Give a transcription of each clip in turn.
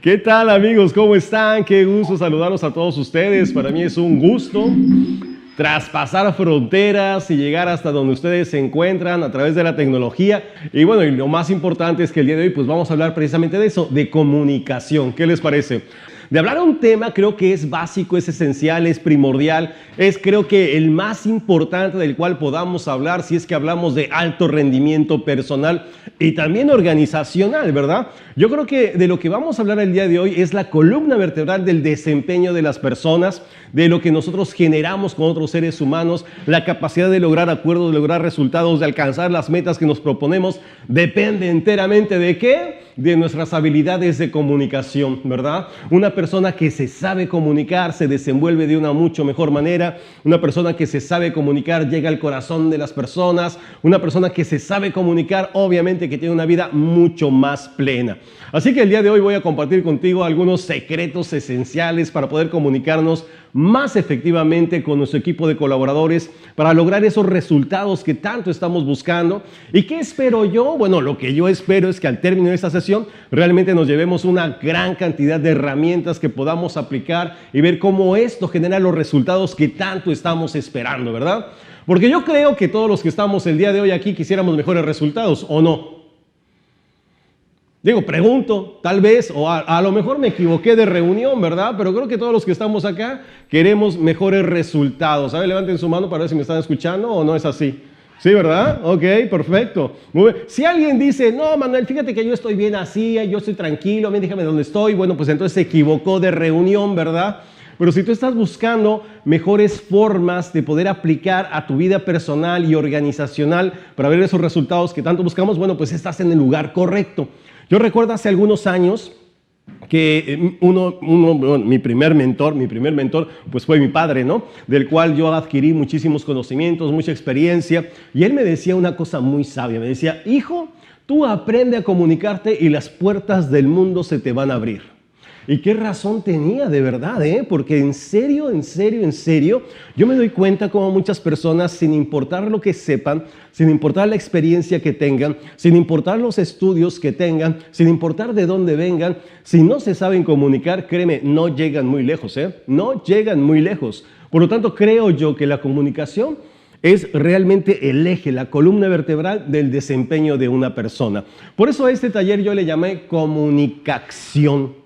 ¿Qué tal, amigos? ¿Cómo están? Qué gusto saludarlos a todos ustedes. Para mí es un gusto traspasar fronteras y llegar hasta donde ustedes se encuentran a través de la tecnología. Y bueno, y lo más importante es que el día de hoy pues vamos a hablar precisamente de eso, de comunicación. ¿Qué les parece? De hablar de un tema creo que es básico, es esencial, es primordial, es creo que el más importante del cual podamos hablar si es que hablamos de alto rendimiento personal y también organizacional, ¿verdad? Yo creo que de lo que vamos a hablar el día de hoy es la columna vertebral del desempeño de las personas, de lo que nosotros generamos con otros seres humanos, la capacidad de lograr acuerdos, de lograr resultados, de alcanzar las metas que nos proponemos, depende enteramente de ¿qué? De nuestras habilidades de comunicación, ¿verdad? Una persona que se sabe comunicar se desenvuelve de una mucho mejor manera, una persona que se sabe comunicar llega al corazón de las personas, una persona que se sabe comunicar obviamente que tiene una vida mucho más plena. Así que el día de hoy voy a compartir contigo algunos secretos esenciales para poder comunicarnos más efectivamente con nuestro equipo de colaboradores para lograr esos resultados que tanto estamos buscando. ¿Y qué espero yo? Bueno, lo que yo espero es que al término de esta sesión realmente nos llevemos una gran cantidad de herramientas que podamos aplicar y ver cómo esto genera los resultados que tanto estamos esperando, ¿verdad? Porque yo creo que todos los que estamos el día de hoy aquí quisiéramos mejores resultados, ¿o no? Digo, pregunto, tal vez, o a lo mejor me equivoqué de reunión, ¿verdad? Pero creo que todos los que estamos acá queremos mejores resultados. A ver, levanten su mano para ver si me están escuchando o no es así. ¿Sí, verdad? Ok, perfecto. Muy bien. Si alguien dice, no, Manuel, fíjate que yo estoy bien así, yo estoy tranquilo, a mí déjame dónde estoy, bueno, pues entonces se equivocó de reunión, ¿verdad? Pero si tú estás buscando mejores formas de poder aplicar a tu vida personal y organizacional para ver esos resultados que tanto buscamos, bueno, pues estás en el lugar correcto. Yo recuerdo hace algunos años que mi primer mentor, pues fue mi padre, ¿no? Del cual yo adquirí muchísimos conocimientos, mucha experiencia. Y él me decía una cosa muy sabia. Me decía, hijo, tú aprende a comunicarte y las puertas del mundo se te van a abrir. Y qué razón tenía de verdad, porque en serio, yo me doy cuenta como muchas personas, sin importar lo que sepan, sin importar la experiencia que tengan, sin importar los estudios que tengan, sin importar de dónde vengan, si no se saben comunicar, créeme, no llegan muy lejos, no llegan muy lejos. Por lo tanto, creo yo que la comunicación es realmente el eje, la columna vertebral del desempeño de una persona. Por eso a este taller yo le llamé comunicación.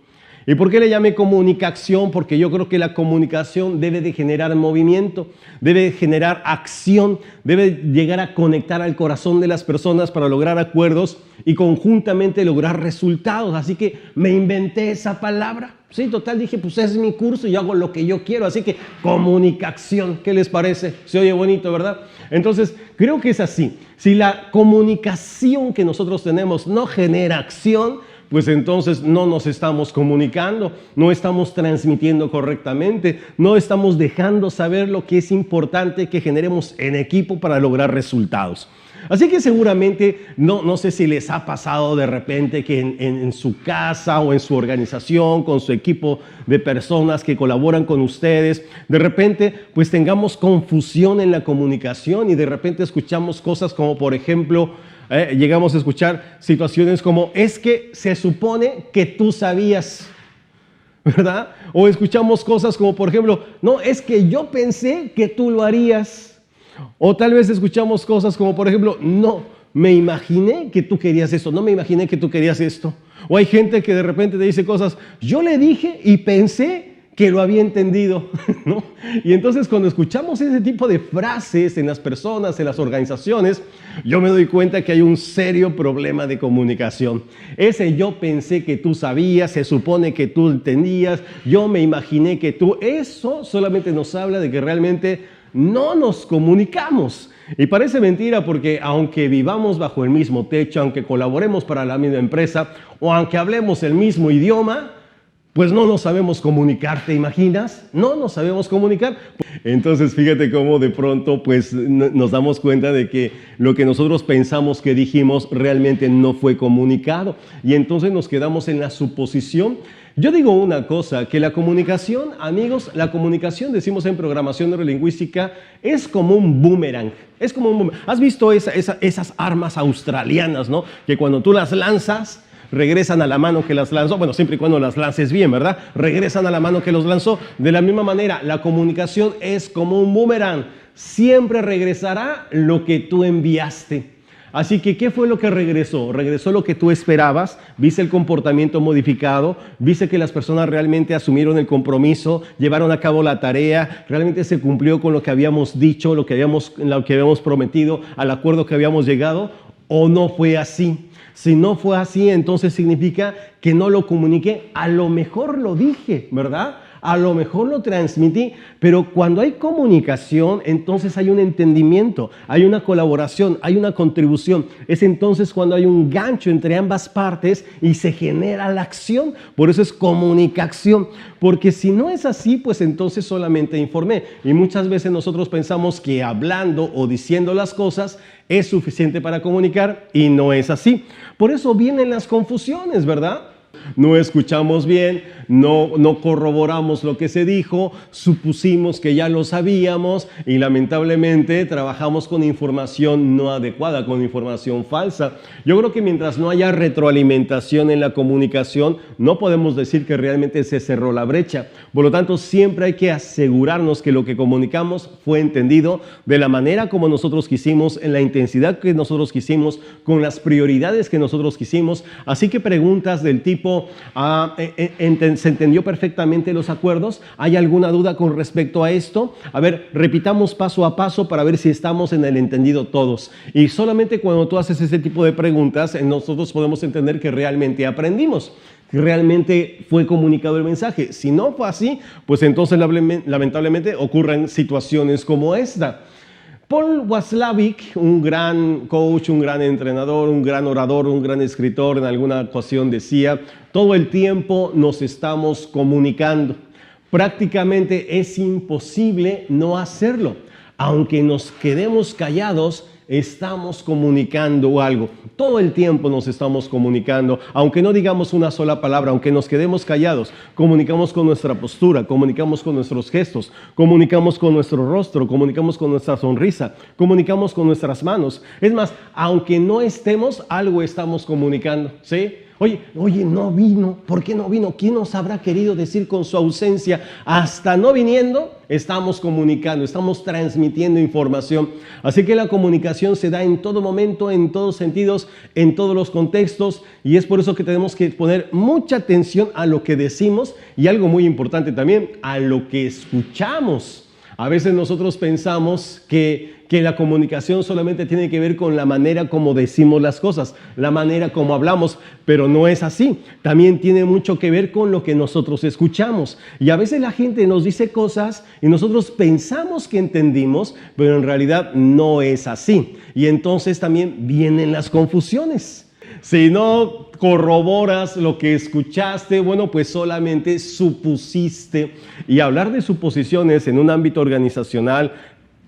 ¿Y por qué le llamé comunicación? Porque yo creo que la comunicación debe de generar movimiento, debe de generar acción, debe llegar a conectar al corazón de las personas para lograr acuerdos y conjuntamente lograr resultados. Así que me inventé esa palabra. Sí, total, dije, pues es mi curso y yo hago lo que yo quiero. Así que comunicación, ¿qué les parece? Se oye bonito, ¿verdad? Entonces, creo que es así. Si la comunicación que nosotros tenemos no genera acción, pues entonces no nos estamos comunicando, no estamos transmitiendo correctamente, no estamos dejando saber lo que es importante que generemos en equipo para lograr resultados. Así que seguramente, no sé si les ha pasado de repente que en su casa o en su organización, con su equipo de personas que colaboran con ustedes, de repente pues tengamos confusión en la comunicación y de repente escuchamos cosas como por ejemplo, llegamos a escuchar situaciones como, es que se supone que tú sabías, ¿verdad? O escuchamos cosas como, por ejemplo, no, es que yo pensé que tú lo harías. O tal vez escuchamos cosas como, por ejemplo, no, me imaginé que tú querías esto, no me imaginé que tú querías esto. O hay gente que de repente te dice cosas, yo le dije y pensé que lo había entendido, ¿no? Y entonces cuando escuchamos ese tipo de frases en las personas, en las organizaciones, yo me doy cuenta que hay un serio problema de comunicación. Ese yo pensé que tú sabías, se supone que tú entendías, yo me imaginé que tú, eso solamente nos habla de que realmente no nos comunicamos. Y parece mentira porque aunque vivamos bajo el mismo techo, aunque colaboremos para la misma empresa o aunque hablemos el mismo idioma, pues no nos sabemos comunicar, ¿te imaginas? No nos sabemos comunicar. Entonces fíjate cómo de pronto pues nos damos cuenta de que lo que nosotros pensamos que dijimos realmente no fue comunicado. Y entonces nos quedamos en la suposición. Yo digo una cosa, que la comunicación, amigos, la comunicación, decimos en programación neurolingüística, es como un boomerang. ¿Has visto esas armas australianas, no? Que cuando tú las lanzas, regresan a la mano que las lanzó, bueno, siempre y cuando las lances bien, ¿verdad? Regresan a la mano que los lanzó. De la misma manera, la comunicación es como un boomerang, siempre regresará lo que tú enviaste. Así que, ¿qué fue lo que regresó? Regresó lo que tú esperabas, viste el comportamiento modificado, viste que las personas realmente asumieron el compromiso, llevaron a cabo la tarea, realmente se cumplió con lo que habíamos dicho, lo que habíamos prometido, al acuerdo que habíamos llegado, ¿o no fue así? Si no fue así, entonces significa que no lo comuniqué, a lo mejor lo dije, ¿verdad? A lo mejor lo transmití, pero cuando hay comunicación, entonces hay un entendimiento, hay una colaboración, hay una contribución. Es entonces cuando hay un gancho entre ambas partes y se genera la acción. Por eso es comunicación, porque si no es así, pues entonces solamente informé. Y muchas veces nosotros pensamos que hablando o diciendo las cosas es suficiente para comunicar y no es así. Por eso vienen las confusiones, ¿verdad? No escuchamos bien, no corroboramos lo que se dijo, supusimos que ya lo sabíamos y lamentablemente trabajamos con información no adecuada, con información falsa. Yo creo que mientras no haya retroalimentación en la comunicación, no podemos decir que realmente se cerró la brecha. Por lo tanto, siempre hay que asegurarnos que lo que comunicamos fue entendido de la manera como nosotros quisimos, en la intensidad que nosotros quisimos, con las prioridades que nosotros quisimos. Así que preguntas del tipo, ¿se entendió perfectamente los acuerdos? ¿Hay alguna duda con respecto a esto? A ver, repitamos paso a paso para ver si estamos en el entendido todos. Y solamente cuando tú haces ese tipo de preguntas, nosotros podemos entender que realmente aprendimos, que realmente fue comunicado el mensaje. Si no fue así, pues entonces lamentablemente ocurren situaciones como esta. Paul Watzlawick, un gran coach, un gran entrenador, un gran orador, un gran escritor, en alguna ocasión decía: todo el tiempo nos estamos comunicando. Prácticamente es imposible no hacerlo. Aunque nos quedemos callados, estamos comunicando algo. Todo el tiempo nos estamos comunicando, aunque no digamos una sola palabra, aunque nos quedemos callados, comunicamos con nuestra postura, comunicamos con nuestros gestos, comunicamos con nuestro rostro, comunicamos con nuestra sonrisa, comunicamos con nuestras manos. Es más, aunque no estemos, algo estamos comunicando, ¿sí? Oye, no vino. ¿Por qué no vino? ¿Quién nos habrá querido decir con su ausencia? Hasta no viniendo, estamos comunicando, estamos transmitiendo información. Así que la comunicación se da en todo momento, en todos sentidos, en todos los contextos, y es por eso que tenemos que poner mucha atención a lo que decimos y algo muy importante también, a lo que escuchamos. A veces nosotros pensamos que la comunicación solamente tiene que ver con la manera como decimos las cosas, la manera como hablamos, pero no es así. También tiene mucho que ver con lo que nosotros escuchamos. Y a veces la gente nos dice cosas y nosotros pensamos que entendimos, pero en realidad no es así. Y entonces también vienen las confusiones. Si no corroboras lo que escuchaste, bueno, pues solamente supusiste. Y hablar de suposiciones en un ámbito organizacional,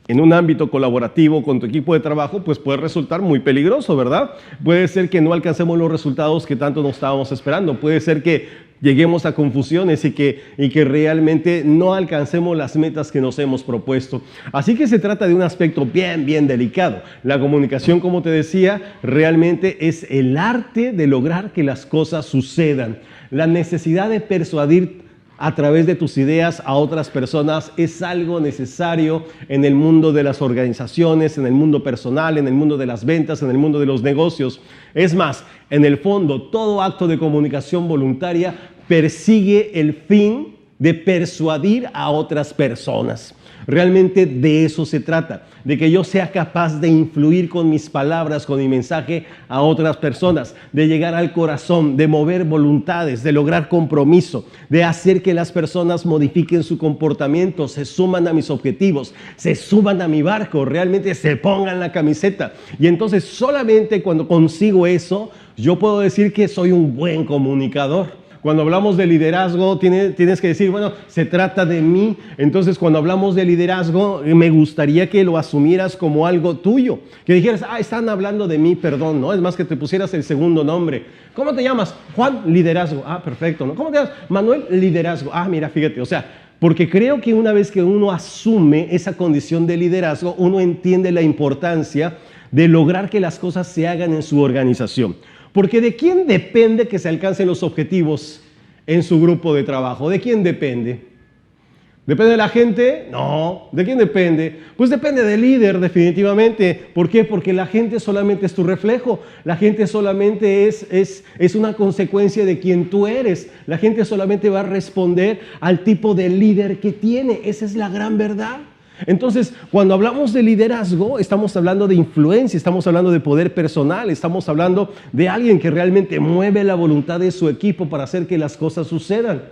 en un ámbito colaborativo con tu equipo de trabajo, pues puede resultar muy peligroso, ¿verdad? Puede ser que no alcancemos los resultados que tanto nos estábamos esperando. Puede ser que lleguemos a confusiones y que realmente no alcancemos las metas que nos hemos propuesto. Así que se trata de un aspecto bien delicado. La comunicación, como te decía, realmente es el arte de lograr que las cosas sucedan. La necesidad de persuadir a través de tus ideas a otras personas es algo necesario en el mundo de las organizaciones, en el mundo personal, en el mundo de las ventas, en el mundo de los negocios. Es más, en el fondo, todo acto de comunicación voluntaria persigue el fin de persuadir a otras personas. Realmente de eso se trata, de que yo sea capaz de influir con mis palabras, con mi mensaje a otras personas, de llegar al corazón, de mover voluntades, de lograr compromiso, de hacer que las personas modifiquen su comportamiento, se suman a mis objetivos, se suban a mi barco, realmente se pongan la camiseta. Y entonces solamente cuando consigo eso, yo puedo decir que soy un buen comunicador. Cuando hablamos de liderazgo, tienes que decir, bueno, se trata de mí. Entonces, cuando hablamos de liderazgo, me gustaría que lo asumieras como algo tuyo. Que dijeras, están hablando de mí, perdón, ¿no? Es más, que te pusieras el segundo nombre. ¿Cómo te llamas? Juan, liderazgo. Perfecto, ¿no? ¿Cómo te llamas? Manuel, liderazgo. Mira, fíjate, o sea, porque creo que una vez que uno asume esa condición de liderazgo, uno entiende la importancia de lograr que las cosas se hagan en su organización. Porque ¿de quién depende que se alcancen los objetivos en su grupo de trabajo? ¿De quién depende? ¿Depende de la gente? No. ¿De quién depende? Pues depende del líder, definitivamente. ¿Por qué? Porque la gente solamente es tu reflejo. La gente solamente es una consecuencia de quien tú eres. La gente solamente va a responder al tipo de líder que tiene. Esa es la gran verdad. Entonces, cuando hablamos de liderazgo, estamos hablando de influencia, estamos hablando de poder personal, estamos hablando de alguien que realmente mueve la voluntad de su equipo para hacer que las cosas sucedan.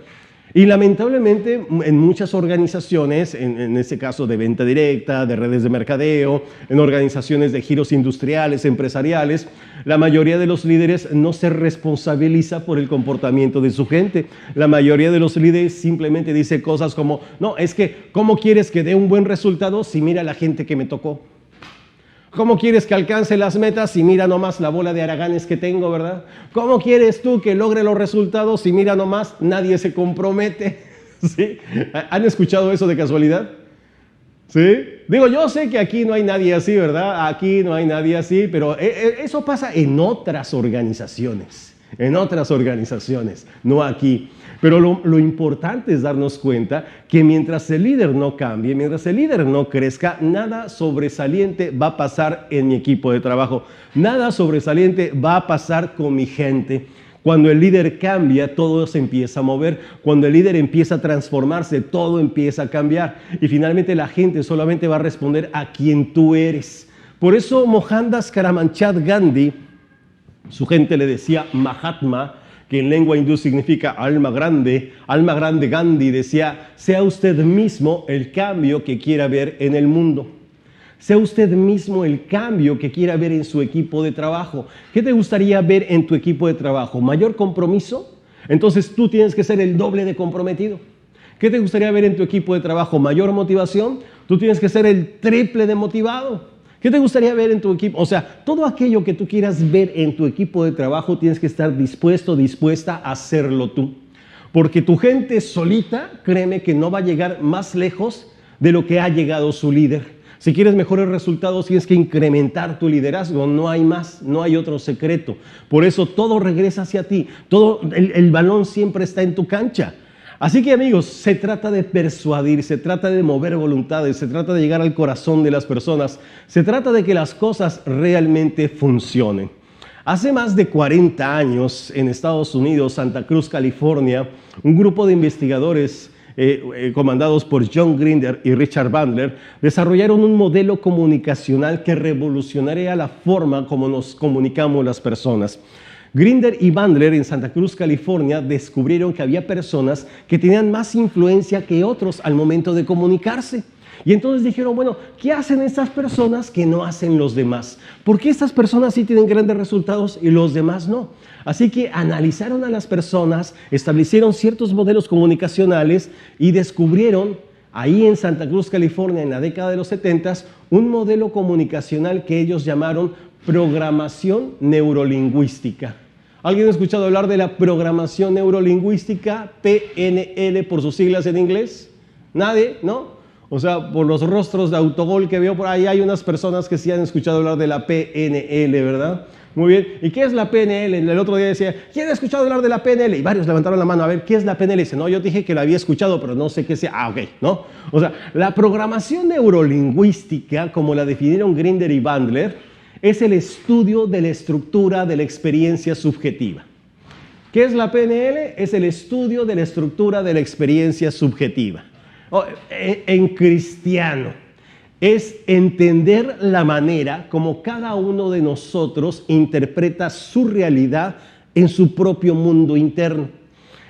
Y lamentablemente en muchas organizaciones, en este caso de venta directa, de redes de mercadeo, en organizaciones de giros industriales, empresariales, la mayoría de los líderes no se responsabiliza por el comportamiento de su gente. La mayoría de los líderes simplemente dice cosas como, no, es que ¿cómo quieres que dé un buen resultado si mira la gente que me tocó? ¿Cómo quieres que alcance las metas si mira nomás la bola de haraganes que tengo, verdad? ¿Cómo quieres tú que logre los resultados si mira nomás nadie se compromete? ¿Sí? ¿Han escuchado eso de casualidad? ¿Sí? Digo, yo sé que aquí no hay nadie así, ¿verdad? Aquí no hay nadie así, pero eso pasa en otras organizaciones, no aquí. Pero lo importante es darnos cuenta que mientras el líder no cambie, mientras el líder no crezca, nada sobresaliente va a pasar en mi equipo de trabajo. Nada sobresaliente va a pasar con mi gente. Cuando el líder cambia, todo se empieza a mover. Cuando el líder empieza a transformarse, todo empieza a cambiar. Y finalmente la gente solamente va a responder a quien tú eres. Por eso Mohandas Karamchand Gandhi, su gente le decía Mahatma, que en lengua hindú significa alma grande. Alma grande Gandhi decía, sea usted mismo el cambio que quiera ver en el mundo. Sea usted mismo el cambio que quiera ver en su equipo de trabajo. ¿Qué te gustaría ver en tu equipo de trabajo? ¿Mayor compromiso? Entonces tú tienes que ser el doble de comprometido. ¿Qué te gustaría ver en tu equipo de trabajo? ¿Mayor motivación? Tú tienes que ser el triple de motivado. ¿Qué te gustaría ver en tu equipo? O sea, todo aquello que tú quieras ver en tu equipo de trabajo tienes que estar dispuesto, dispuesta a hacerlo tú. Porque tu gente solita, créeme que no va a llegar más lejos de lo que ha llegado su líder. Si quieres mejores resultados, tienes que incrementar tu liderazgo. No hay más, no hay otro secreto. Por eso todo regresa hacia ti. El balón siempre está en tu cancha. Así que amigos, se trata de persuadir, se trata de mover voluntades, se trata de llegar al corazón de las personas, se trata de que las cosas realmente funcionen. Hace más de 40 años en Estados Unidos, Santa Cruz, California, un grupo de investigadores comandados por John Grinder y Richard Bandler desarrollaron un modelo comunicacional que revolucionaría la forma como nos comunicamos las personas. Grinder y Bandler en Santa Cruz, California, descubrieron que había personas que tenían más influencia que otros al momento de comunicarse. Y entonces dijeron, bueno, ¿qué hacen estas personas que no hacen los demás? ¿Por qué estas personas sí tienen grandes resultados y los demás no? Así que analizaron a las personas, establecieron ciertos modelos comunicacionales y descubrieron ahí en Santa Cruz, California, en la década de los 70s, un modelo comunicacional que ellos llamaron programación neurolingüística. ¿Alguien ha escuchado hablar de la programación neurolingüística? PNL por sus siglas en inglés. ¿Nadie? ¿No? O sea, por los rostros de autogol que veo por ahí, hay unas personas que sí han escuchado hablar de la PNL, ¿verdad? Muy bien. ¿Y qué es la PNL? El otro día decía, ¿quién ha escuchado hablar de la PNL? Y varios levantaron la mano, a ver, ¿qué es la PNL? Dice, no, yo dije que la había escuchado, pero no sé qué sea. Ah, ok, ¿no? O sea, la programación neurolingüística, como la definieron Grinder y Bandler, es el estudio de la estructura de la experiencia subjetiva. ¿Qué es la PNL? Es el estudio de la estructura de la experiencia subjetiva. En cristiano, es entender la manera como cada uno de nosotros interpreta su realidad en su propio mundo interno.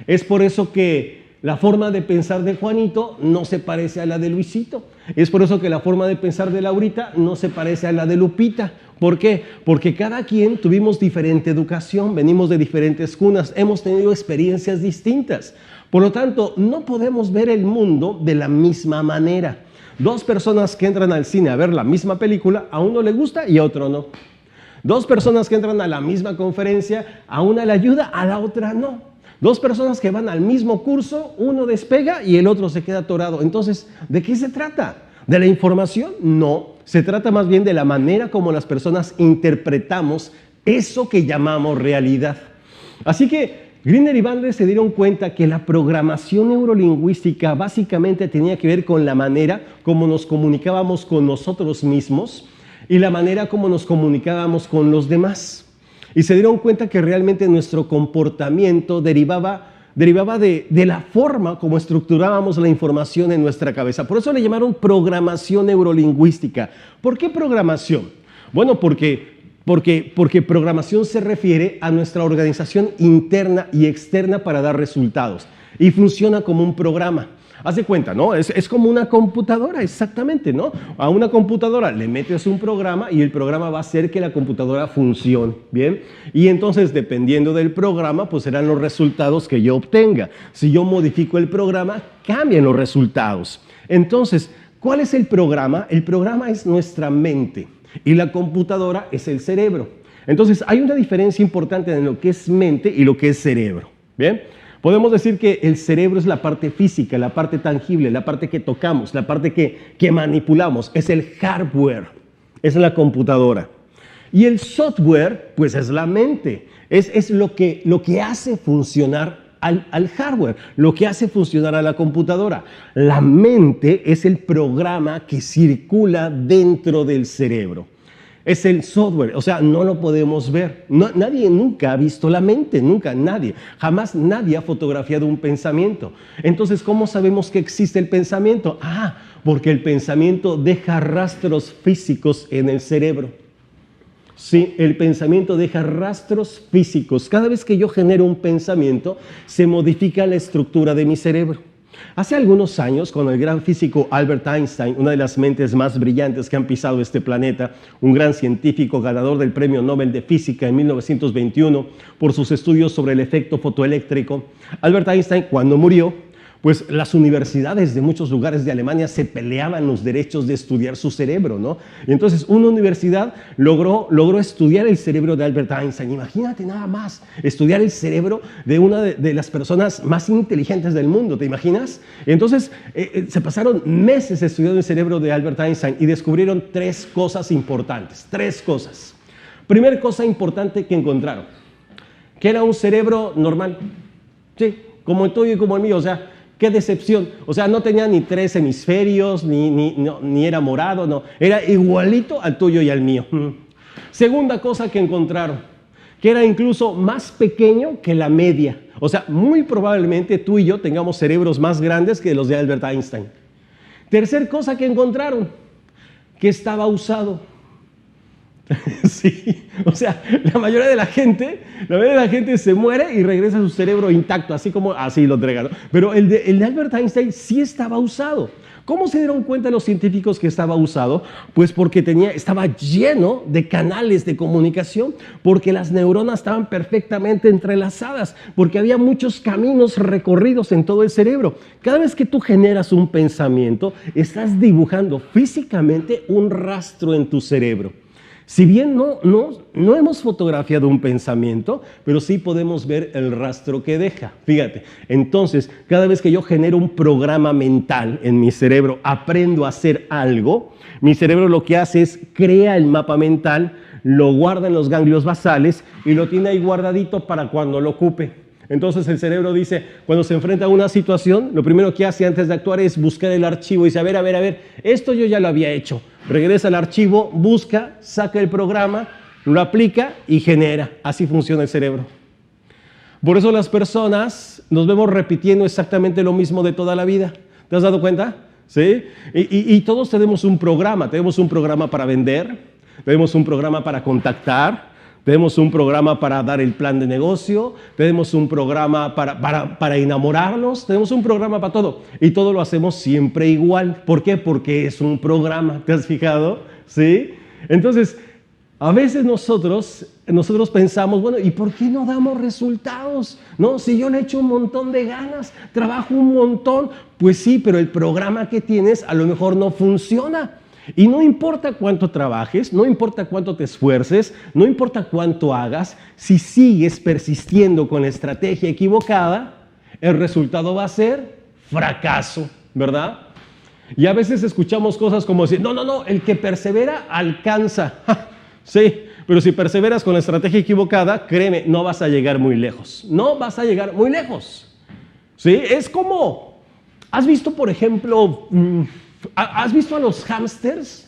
Es por eso que la forma de pensar de Juanito no se parece a la de Luisito. Es por eso que la forma de pensar de Laurita no se parece a la de Lupita. ¿Por qué? Porque cada quien tuvimos diferente educación, venimos de diferentes cunas, hemos tenido experiencias distintas. Por lo tanto, no podemos ver el mundo de la misma manera. Dos personas que entran al cine a ver la misma película, a uno le gusta y a otro no. Dos personas que entran a la misma conferencia, a una le ayuda, a la otra no. Dos personas que van al mismo curso, uno despega y el otro se queda atorado. Entonces, ¿de qué se trata? ¿De la información? No. Se trata más bien de la manera como las personas interpretamos eso que llamamos realidad. Así que Grinder y Bandler se dieron cuenta que la programación neurolingüística básicamente tenía que ver con la manera como nos comunicábamos con nosotros mismos y la manera como nos comunicábamos con los demás. Y se dieron cuenta que realmente nuestro comportamiento derivaba de la forma como estructurábamos la información en nuestra cabeza. Por eso le llamaron programación neurolingüística. ¿Por qué programación? Bueno, porque programación se refiere a nuestra organización interna y externa para dar resultados. Y funciona como un programa. Haz de cuenta, ¿no? Es como una computadora, exactamente, ¿no? A una computadora le metes un programa y el programa va a hacer que la computadora funcione, ¿bien? Y entonces, dependiendo del programa, pues serán los resultados que yo obtenga. Si yo modifico el programa, cambian los resultados. Entonces, ¿cuál es el programa? El programa es nuestra mente y la computadora es el cerebro. Entonces, hay una diferencia importante en lo que es mente y lo que es cerebro, ¿bien? Podemos decir que el cerebro es la parte física, la parte tangible, la parte que tocamos, la parte que manipulamos. Es el hardware, es la computadora. Y el software, pues es la mente. Es lo que hace funcionar al hardware, lo que hace funcionar a la computadora. La mente es el programa que circula dentro del cerebro. Es el software, o sea, no lo podemos ver. Nadie nunca ha visto la mente, nunca, nadie. Jamás nadie ha fotografiado un pensamiento. Entonces, ¿cómo sabemos que existe el pensamiento? Porque el pensamiento deja rastros físicos en el cerebro. Sí, el pensamiento deja rastros físicos. Cada vez que yo genero un pensamiento, se modifica la estructura de mi cerebro. Hace algunos años, con el gran físico Albert Einstein, una de las mentes más brillantes que han pisado este planeta, un gran científico ganador del Premio Nobel de Física en 1921 por sus estudios sobre el efecto fotoeléctrico, Albert Einstein, cuando murió, pues las universidades de muchos lugares de Alemania se peleaban los derechos de estudiar su cerebro, ¿no? Y entonces una universidad logró estudiar el cerebro de Albert Einstein. Imagínate nada más, estudiar el cerebro de una de las personas más inteligentes del mundo, ¿te imaginas? Entonces se pasaron meses estudiando el cerebro de Albert Einstein y descubrieron 3 cosas importantes, 3 cosas. Primera cosa importante que encontraron, que era un cerebro normal, sí, como el tuyo y como el mío, o sea, ¡qué decepción! O sea, no tenía ni 3 hemisferios, ni era morado, no. Era igualito al tuyo y al mío. Segunda cosa que encontraron, que era incluso más pequeño que la media. O sea, muy probablemente tú y yo tengamos cerebros más grandes que los de Albert Einstein. Tercer cosa que encontraron, que estaba usado. Sí, o sea, la mayoría de la gente se muere y regresa a su cerebro intacto, así lo entregan, ¿no? Pero el de Albert Einstein sí estaba usado. ¿Cómo se dieron cuenta los científicos que estaba usado? Pues porque estaba lleno de canales de comunicación, porque las neuronas estaban perfectamente entrelazadas, porque había muchos caminos recorridos en todo el cerebro. Cada vez que tú generas un pensamiento, estás dibujando físicamente un rastro en tu cerebro. Si bien no hemos fotografiado un pensamiento, pero sí podemos ver el rastro que deja. Fíjate, entonces, cada vez que yo genero un programa mental en mi cerebro, aprendo a hacer algo, mi cerebro lo que hace es crea el mapa mental, lo guarda en los ganglios basales y lo tiene ahí guardadito para cuando lo ocupe. Entonces el cerebro dice, cuando se enfrenta a una situación, lo primero que hace antes de actuar es buscar el archivo y dice, a ver, esto yo ya lo había hecho. Regresa al archivo, busca, saca el programa, lo aplica y genera. Así funciona el cerebro. Por eso las personas nos vemos repitiendo exactamente lo mismo de toda la vida. ¿Te has dado cuenta? ¿Sí? Y todos tenemos un programa para vender, tenemos un programa para contactar, tenemos un programa para dar el plan de negocio, tenemos un programa para enamorarnos, tenemos un programa para todo. Y todo lo hacemos siempre igual. ¿Por qué? Porque es un programa. ¿Te has fijado? ¿Sí? Entonces, a veces nosotros pensamos, bueno, ¿y por qué no damos resultados? No, si yo le echo un montón de ganas, trabajo un montón. Pues sí, pero el programa que tienes a lo mejor no funciona. Y no importa cuánto trabajes, no importa cuánto te esfuerces, no importa cuánto hagas, si sigues persistiendo con la estrategia equivocada, el resultado va a ser fracaso, ¿verdad? Y a veces escuchamos cosas como decir, no, el que persevera alcanza. Sí, pero si perseveras con la estrategia equivocada, créeme, no vas a llegar muy lejos. No vas a llegar muy lejos. ¿Sí? Es como, ¿has visto, por ejemplo, has visto a los hámsters?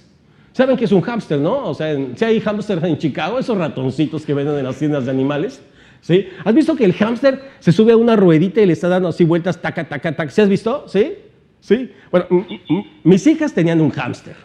¿Saben qué es un hámster, no? O sea, si hay hámsters en Chicago, esos ratoncitos que venden en las tiendas de animales, ¿sí? ¿Has visto que el hámster se sube a una ruedita y le está dando así vueltas, taca, taca, taca? ¿Sí has visto? ¿Sí? ¿Sí? Bueno, mis hijas tenían un hámster.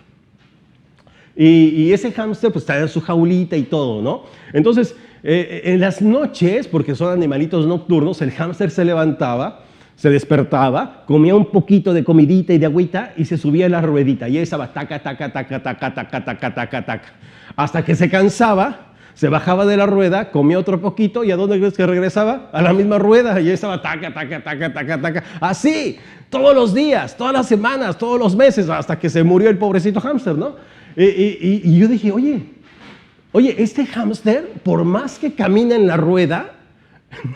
Y ese hámster pues traía su jaulita y todo, ¿no? Entonces, en las noches, porque son animalitos nocturnos, el hámster se levantaba, se despertaba, comía un poquito de comidita y de agüita y se subía a la ruedita. Y ahí estaba taca, taca, taca, taca, taca, taca, taca, taca. Hasta que se cansaba, se bajaba de la rueda, comía otro poquito y ¿a dónde crees que regresaba? A la misma rueda. Y ahí estaba taca, taca, taca, taca, taca. Así, todos los días, todas las semanas, todos los meses, hasta que se murió el pobrecito hámster, ¿no? Y yo dije, oye, este hámster, por más que camina en la rueda,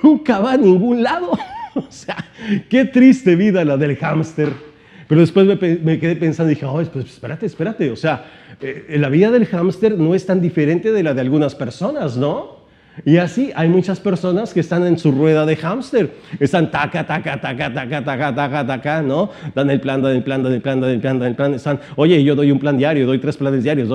nunca va a ningún lado. O sea, qué triste vida la del hámster. Pero después me quedé pensando y dije, pues espérate. O sea, la vida del hámster no es tan diferente de la de algunas personas, ¿no? Y así hay muchas personas que están en su rueda de hámster. Están taca, taca, taca, taca, taca, taca, taca, ¿no? Dan el plan. Están, oye, yo doy un plan diario, doy 3 planes diarios,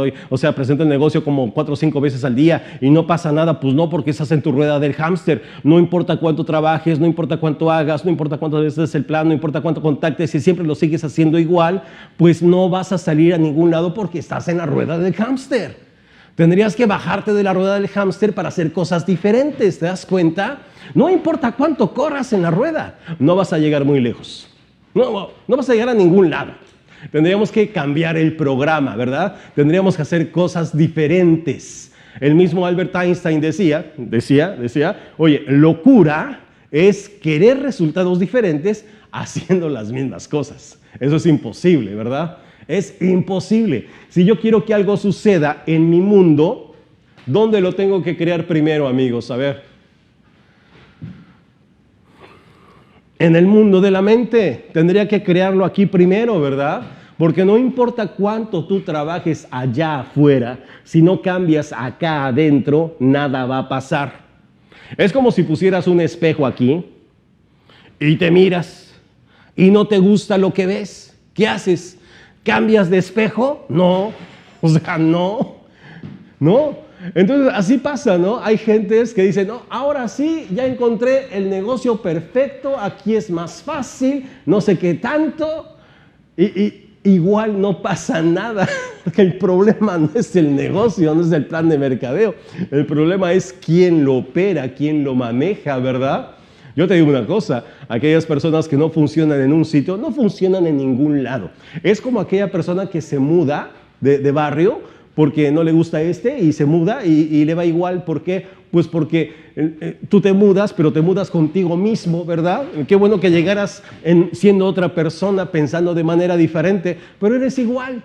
presento el negocio como 4 o 5 veces al día y no pasa nada. Pues no, porque estás en tu rueda del hámster. No importa cuánto trabajes, no importa cuánto hagas, no importa cuántas veces des el plan, no importa cuánto contactes, si siempre lo sigues haciendo igual, pues no vas a salir a ningún lado porque estás en la rueda del hámster. Tendrías que bajarte de la rueda del hámster para hacer cosas diferentes, ¿te das cuenta? No importa cuánto corras en la rueda, no vas a llegar muy lejos. No vas a llegar a ningún lado. Tendríamos que cambiar el programa, ¿verdad? Tendríamos que hacer cosas diferentes. El mismo Albert Einstein decía, oye, locura es querer resultados diferentes haciendo las mismas cosas. Eso es imposible, ¿verdad? Es imposible. Si yo quiero que algo suceda en mi mundo, ¿dónde lo tengo que crear primero, amigos? A ver. En el mundo de la mente. Tendría que crearlo aquí primero, ¿verdad? Porque no importa cuánto tú trabajes allá afuera, si no cambias acá adentro, nada va a pasar. Es como si pusieras un espejo aquí y te miras y no te gusta lo que ves. ¿Qué haces? ¿Cambias de espejo? No. O sea, no. Entonces, así pasa, ¿no? Hay gentes que dicen, no, ahora sí, ya encontré el negocio perfecto, aquí es más fácil, no sé qué tanto. Y igual no pasa nada. El problema no es el negocio, no es el plan de mercadeo. El problema es quién lo opera, quién lo maneja, ¿verdad? Yo te digo una cosa, aquellas personas que no funcionan en un sitio, no funcionan en ningún lado. Es como aquella persona que se muda de barrio porque no le gusta y se muda y le va igual. ¿Por qué? Pues porque tú te mudas, pero te mudas contigo mismo, ¿verdad? Qué bueno que llegaras siendo otra persona, pensando de manera diferente, pero eres igual.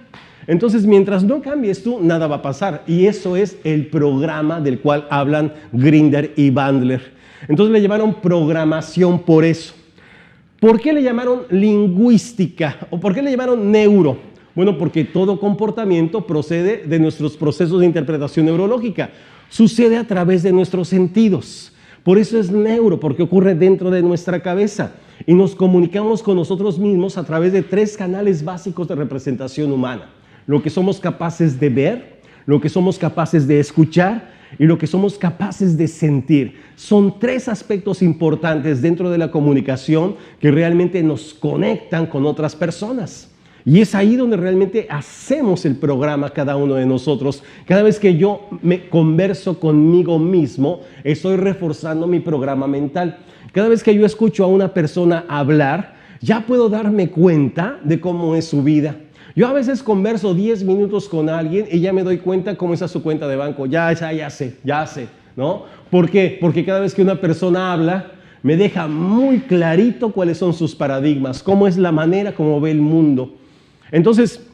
Entonces, mientras no cambies tú, nada va a pasar. Y eso es el programa del cual hablan Grinder y Bandler. Entonces le llamaron programación por eso. ¿Por qué le llamaron lingüística? ¿O por qué le llamaron neuro? Bueno, porque todo comportamiento procede de nuestros procesos de interpretación neurológica. Sucede a través de nuestros sentidos. Por eso es neuro, porque ocurre dentro de nuestra cabeza. Y nos comunicamos con nosotros mismos a través de 3 canales básicos de representación humana. Lo que somos capaces de ver, lo que somos capaces de escuchar y lo que somos capaces de sentir. Son 3 aspectos importantes dentro de la comunicación que realmente nos conectan con otras personas. Y es ahí donde realmente hacemos el programa cada uno de nosotros. Cada vez que yo me converso conmigo mismo, estoy reforzando mi programa mental. Cada vez que yo escucho a una persona hablar, ya puedo darme cuenta de cómo es su vida. Yo a veces converso 10 minutos con alguien y ya me doy cuenta cómo está su cuenta de banco. Ya sé, ¿no? ¿Por qué? Porque cada vez que una persona habla, me deja muy clarito cuáles son sus paradigmas, cómo es la manera como ve el mundo. Entonces,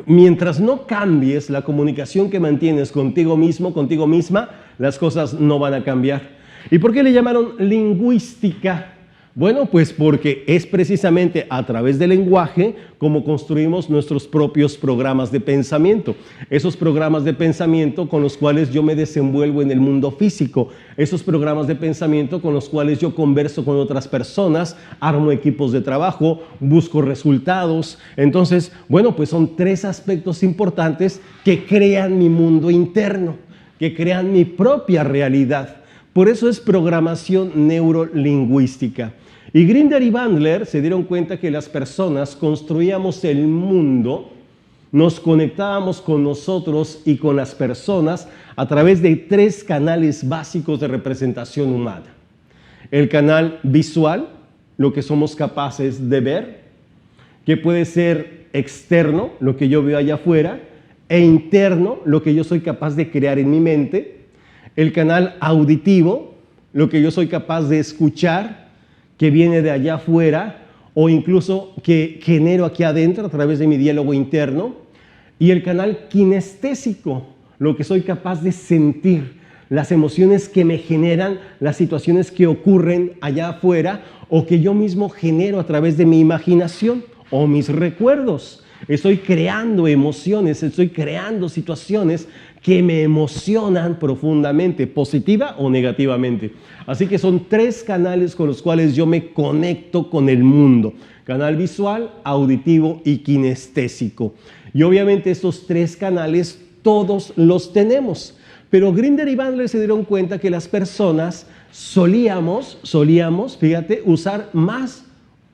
mientras no cambies la comunicación que mantienes contigo mismo, contigo misma, las cosas no van a cambiar. ¿Y por qué le llamaron lingüística? Bueno, pues porque es precisamente a través del lenguaje como construimos nuestros propios programas de pensamiento. Esos programas de pensamiento con los cuales yo me desenvuelvo en el mundo físico. Esos programas de pensamiento con los cuales yo converso con otras personas, armo equipos de trabajo, busco resultados. Entonces, bueno, pues son tres aspectos importantes que crean mi mundo interno, que crean mi propia realidad. Por eso es programación neurolingüística. Y Grinder y Bandler se dieron cuenta que las personas construíamos el mundo, nos conectábamos con nosotros y con las personas a través de tres canales básicos de representación humana. El canal visual, lo que somos capaces de ver, que puede ser externo, lo que yo veo allá afuera, e interno, lo que yo soy capaz de crear en mi mente. El canal auditivo, lo que yo soy capaz de escuchar, que viene de allá afuera, o incluso que genero aquí adentro a través de mi diálogo interno. Y el canal kinestésico, lo que soy capaz de sentir, las emociones que me generan, las situaciones que ocurren allá afuera, o que yo mismo genero a través de mi imaginación o mis recuerdos. Estoy creando emociones, estoy creando situaciones que me emocionan profundamente, positiva o negativamente. Así que son tres canales con los cuales yo me conecto con el mundo. Canal visual, auditivo y kinestésico. Y obviamente estos tres canales todos los tenemos. Pero Grinder y Bandler se dieron cuenta que las personas solíamos, fíjate, usar más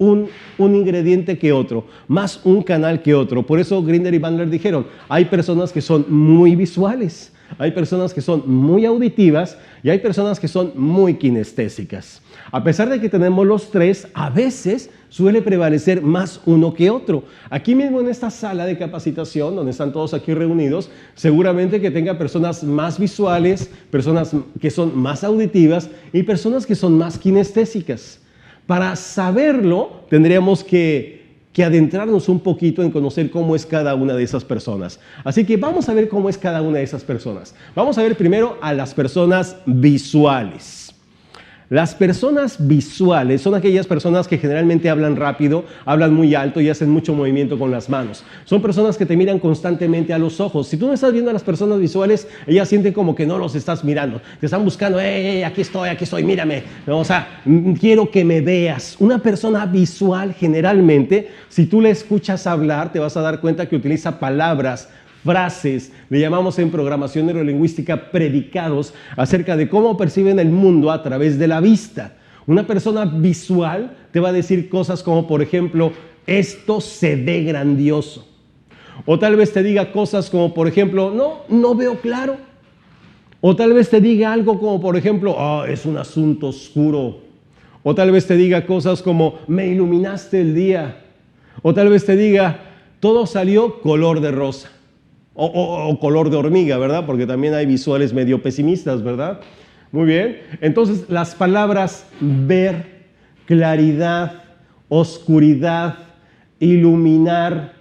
un ingrediente que otro, más un canal que otro. Por eso Grinder y Bandler dijeron, hay personas que son muy visuales, hay personas que son muy auditivas y hay personas que son muy kinestésicas. A pesar de que tenemos los tres, a veces suele prevalecer más uno que otro. Aquí mismo en esta sala de capacitación, donde están todos aquí reunidos, seguramente que tenga personas más visuales, personas que son más auditivas y personas que son más kinestésicas. Para saberlo, tendríamos que adentrarnos un poquito en conocer cómo es cada una de esas personas. Así que vamos a ver cómo es cada una de esas personas. Vamos a ver primero a las personas visuales. Las personas visuales son aquellas personas que generalmente hablan rápido, hablan muy alto y hacen mucho movimiento con las manos. Son personas que te miran constantemente a los ojos. Si tú no estás viendo a las personas visuales, ellas sienten como que no los estás mirando. Te están buscando, aquí estoy, mírame. O sea, quiero que me veas. Una persona visual generalmente, si tú le escuchas hablar, te vas a dar cuenta que utiliza palabras, frases, le llamamos en programación neurolingüística predicados acerca de cómo perciben el mundo a través de la vista. Una persona visual te va a decir cosas como, por ejemplo, esto se ve grandioso. O tal vez te diga cosas como, por ejemplo, no veo claro. O tal vez te diga algo como, por ejemplo, es un asunto oscuro. O tal vez te diga cosas como, me iluminaste el día. O tal vez te diga, todo salió color de rosa. O color de hormiga, ¿verdad? Porque también hay visuales medio pesimistas, ¿verdad? Muy bien. Entonces, las palabras ver, claridad, oscuridad, iluminar,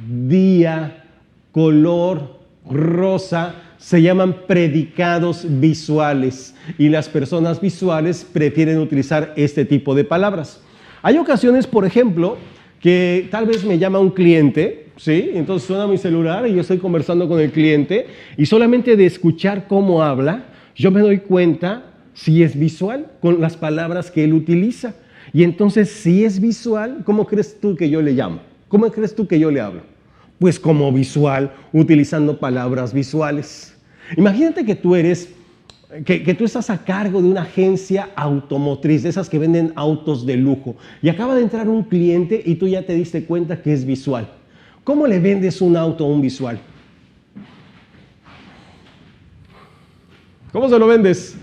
día, color, rosa, se llaman predicados visuales. Y las personas visuales prefieren utilizar este tipo de palabras. Hay ocasiones, por ejemplo, que tal vez me llama un cliente, ¿sí? Entonces suena mi celular y yo estoy conversando con el cliente y solamente de escuchar cómo habla, yo me doy cuenta si es visual con las palabras que él utiliza. Y entonces, si es visual, ¿cómo crees tú que yo le llamo? ¿Cómo crees tú que yo le hablo? Pues como visual, utilizando palabras visuales. Imagínate que tú estás a cargo de una agencia automotriz, de esas que venden autos de lujo, y acaba de entrar un cliente y tú ya te diste cuenta que es visual. ¿Cómo le vendes un auto a un visual? ¿Cómo se lo vendes?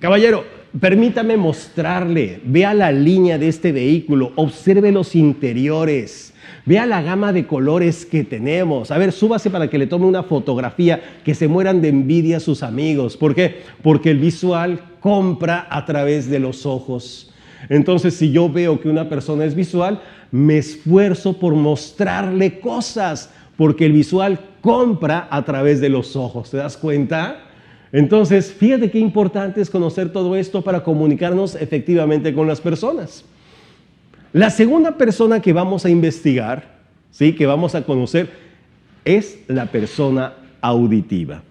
Caballero, permítame mostrarle, vea la línea de este vehículo, observe los interiores, vea la gama de colores que tenemos. A ver, súbase para que le tome una fotografía, que se mueran de envidia sus amigos. ¿Por qué? Porque el visual compra a través de los ojos. Entonces, si yo veo que una persona es visual, me esfuerzo por mostrarle cosas, porque el visual compra a través de los ojos. ¿Te das cuenta? Entonces, fíjate qué importante es conocer todo esto para comunicarnos efectivamente con las personas. La segunda persona que vamos a investigar, ¿sí?, que vamos a conocer, es la persona auditiva.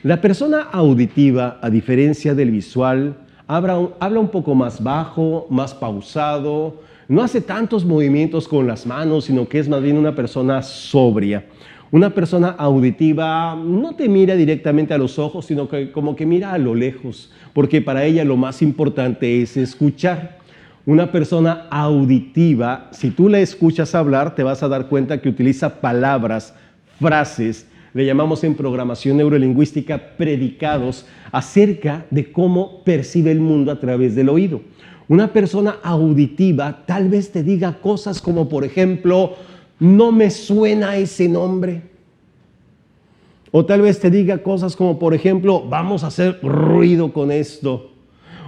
La persona auditiva, a diferencia del visual, habla un poco más bajo, más pausado, no hace tantos movimientos con las manos, sino que es más bien una persona sobria. Una persona auditiva no te mira directamente a los ojos, sino que como que mira a lo lejos, porque para ella lo más importante es escuchar. Una persona auditiva, si tú la escuchas hablar, te vas a dar cuenta que utiliza palabras, frases, le llamamos en programación neurolingüística predicados acerca de cómo percibe el mundo a través del oído. Una persona auditiva tal vez te diga cosas como, por ejemplo, no me suena ese nombre. O tal vez te diga cosas como, por ejemplo, vamos a hacer ruido con esto.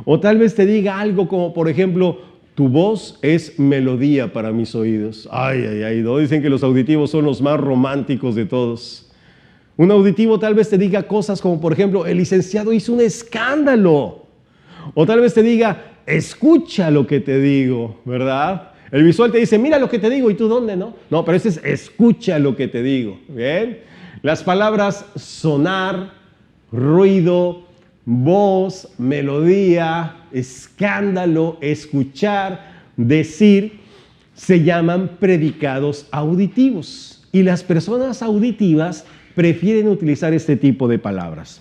O tal vez te diga algo como, por ejemplo, tu voz es melodía para mis oídos. Ay, ay, ay, ¿no? Dicen que los auditivos son los más románticos de todos. Un auditivo tal vez te diga cosas como, por ejemplo, el licenciado hizo un escándalo. O tal vez te diga, escucha lo que te digo, ¿verdad? El visual te dice, mira lo que te digo, ¿y tú dónde, no? No, pero ese es escucha lo que te digo, ¿bien? Las palabras sonar, ruido, voz, melodía, escándalo, escuchar, decir, se llaman predicados auditivos. Y las personas auditivas prefieren utilizar este tipo de palabras.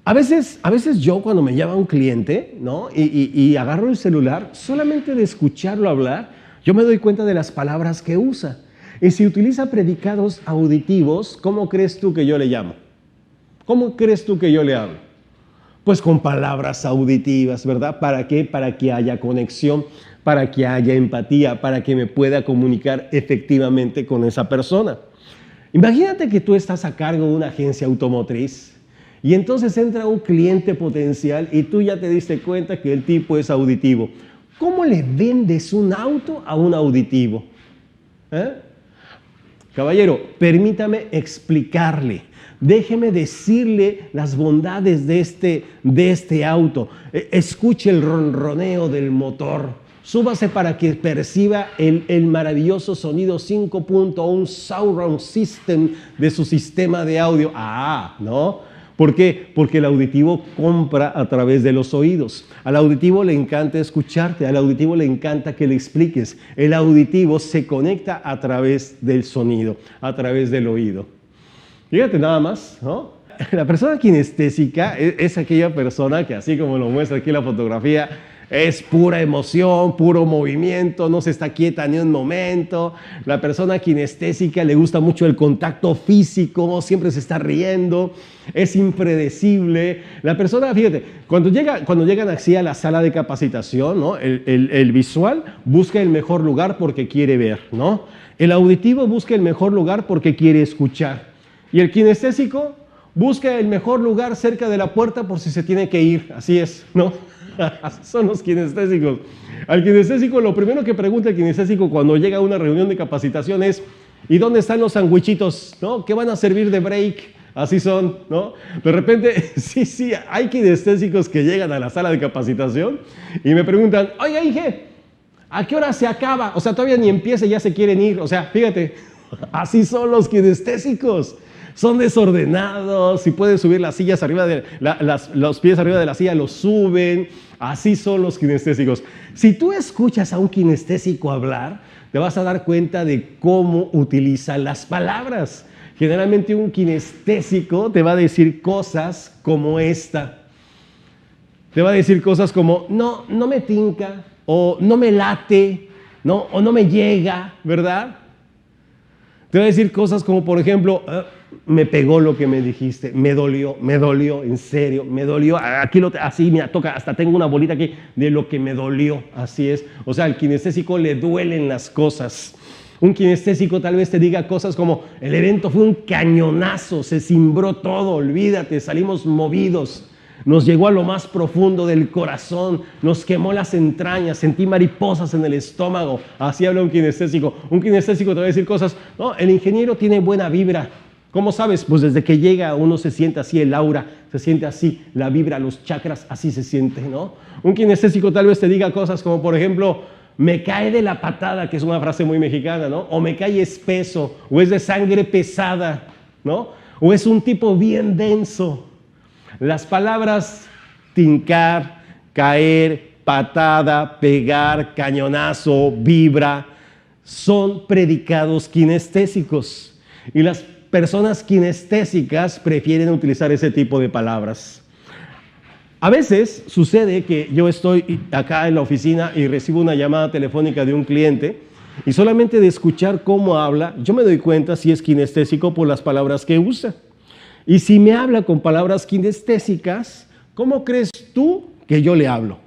A veces yo cuando me llama un cliente, ¿no?, y agarro el celular, solamente de escucharlo hablar, yo me doy cuenta de las palabras que usa. Y si utiliza predicados auditivos, ¿cómo crees tú que yo le llamo? ¿Cómo crees tú que yo le hablo? Pues con palabras auditivas, ¿verdad? ¿Para qué? Para que haya conexión, para que haya empatía, para que me pueda comunicar efectivamente con esa persona. Imagínate que tú estás a cargo de una agencia automotriz y entonces entra un cliente potencial y tú ya te diste cuenta que el tipo es auditivo. ¿Cómo le vendes un auto a un auditivo? Caballero, permítame explicarle. Déjeme decirle las bondades de este auto. Escuche el ronroneo del motor. Súbase para que perciba el maravilloso sonido 5.1 Surround System de su sistema de audio. ¿No? ¿Por qué? Porque el auditivo compra a través de los oídos. Al auditivo le encanta escucharte, al auditivo le encanta que le expliques. El auditivo se conecta a través del sonido, a través del oído. Fíjate nada más, ¿no? La persona kinestésica es aquella persona que, así como lo muestra aquí la fotografía, es pura emoción, puro movimiento, no se está quieta ni un momento. La persona kinestésica le gusta mucho el contacto físico, siempre se está riendo, es impredecible. La persona, fíjate, cuando llegan así a la sala de capacitación, ¿no?, el visual busca el mejor lugar porque quiere ver, ¿no? El auditivo busca el mejor lugar porque quiere escuchar. Y el kinestésico busca el mejor lugar cerca de la puerta por si se tiene que ir. Así es, ¿no? Así son los kinestésicos. Al kinestésico, lo primero que pregunta el kinestésico cuando llega a una reunión de capacitación es, ¿y dónde están los sandwichitos? ¿No? ¿Qué van a servir de break? Así son, ¿no? De repente, sí, hay kinestésicos que llegan a la sala de capacitación y me preguntan, oiga, Inge, ¿a qué hora se acaba? O sea, todavía ni empieza y ya se quieren ir. O sea, fíjate, así son los kinestésicos. Son desordenados, si pueden subir las sillas arriba los pies arriba de la silla, los suben. Así son los kinestésicos. Si tú escuchas a un kinestésico hablar, te vas a dar cuenta de cómo utiliza las palabras. Generalmente un kinestésico te va a decir cosas como esta. Te va a decir cosas como, no me tinca, o no me late, ¿no? O no me llega, ¿verdad? Te va a decir cosas como, por ejemplo, me pegó lo que me dijiste, me dolió, en serio, me dolió, aquí así, mira, toca, hasta tengo una bolita aquí de lo que me dolió, así es. O sea, al kinestésico le duelen las cosas. Un kinestésico tal vez te diga cosas como, el evento fue un cañonazo, se cimbró todo, olvídate, salimos movidos. Nos llegó a lo más profundo del corazón, nos quemó las entrañas, sentí mariposas en el estómago. Así habla un kinestésico. Un kinestésico te va a decir cosas, no, el ingeniero tiene buena vibra. ¿Cómo sabes? Pues desde que llega uno se siente así el aura, se siente así la vibra, los chakras, así se siente, ¿no? Un kinestésico tal vez te diga cosas como, por ejemplo, me cae de la patada, que es una frase muy mexicana, ¿no? O me cae espeso, o es de sangre pesada, ¿no? O es un tipo bien denso. Las palabras tincar, caer, patada, pegar, cañonazo, vibra, son predicados kinestésicos. Y las personas kinestésicas prefieren utilizar ese tipo de palabras. A veces sucede que yo estoy acá en la oficina y recibo una llamada telefónica de un cliente y solamente de escuchar cómo habla, yo me doy cuenta si es kinestésico por las palabras que usa. Y si me habla con palabras kinestésicas, ¿cómo crees tú que yo le hablo?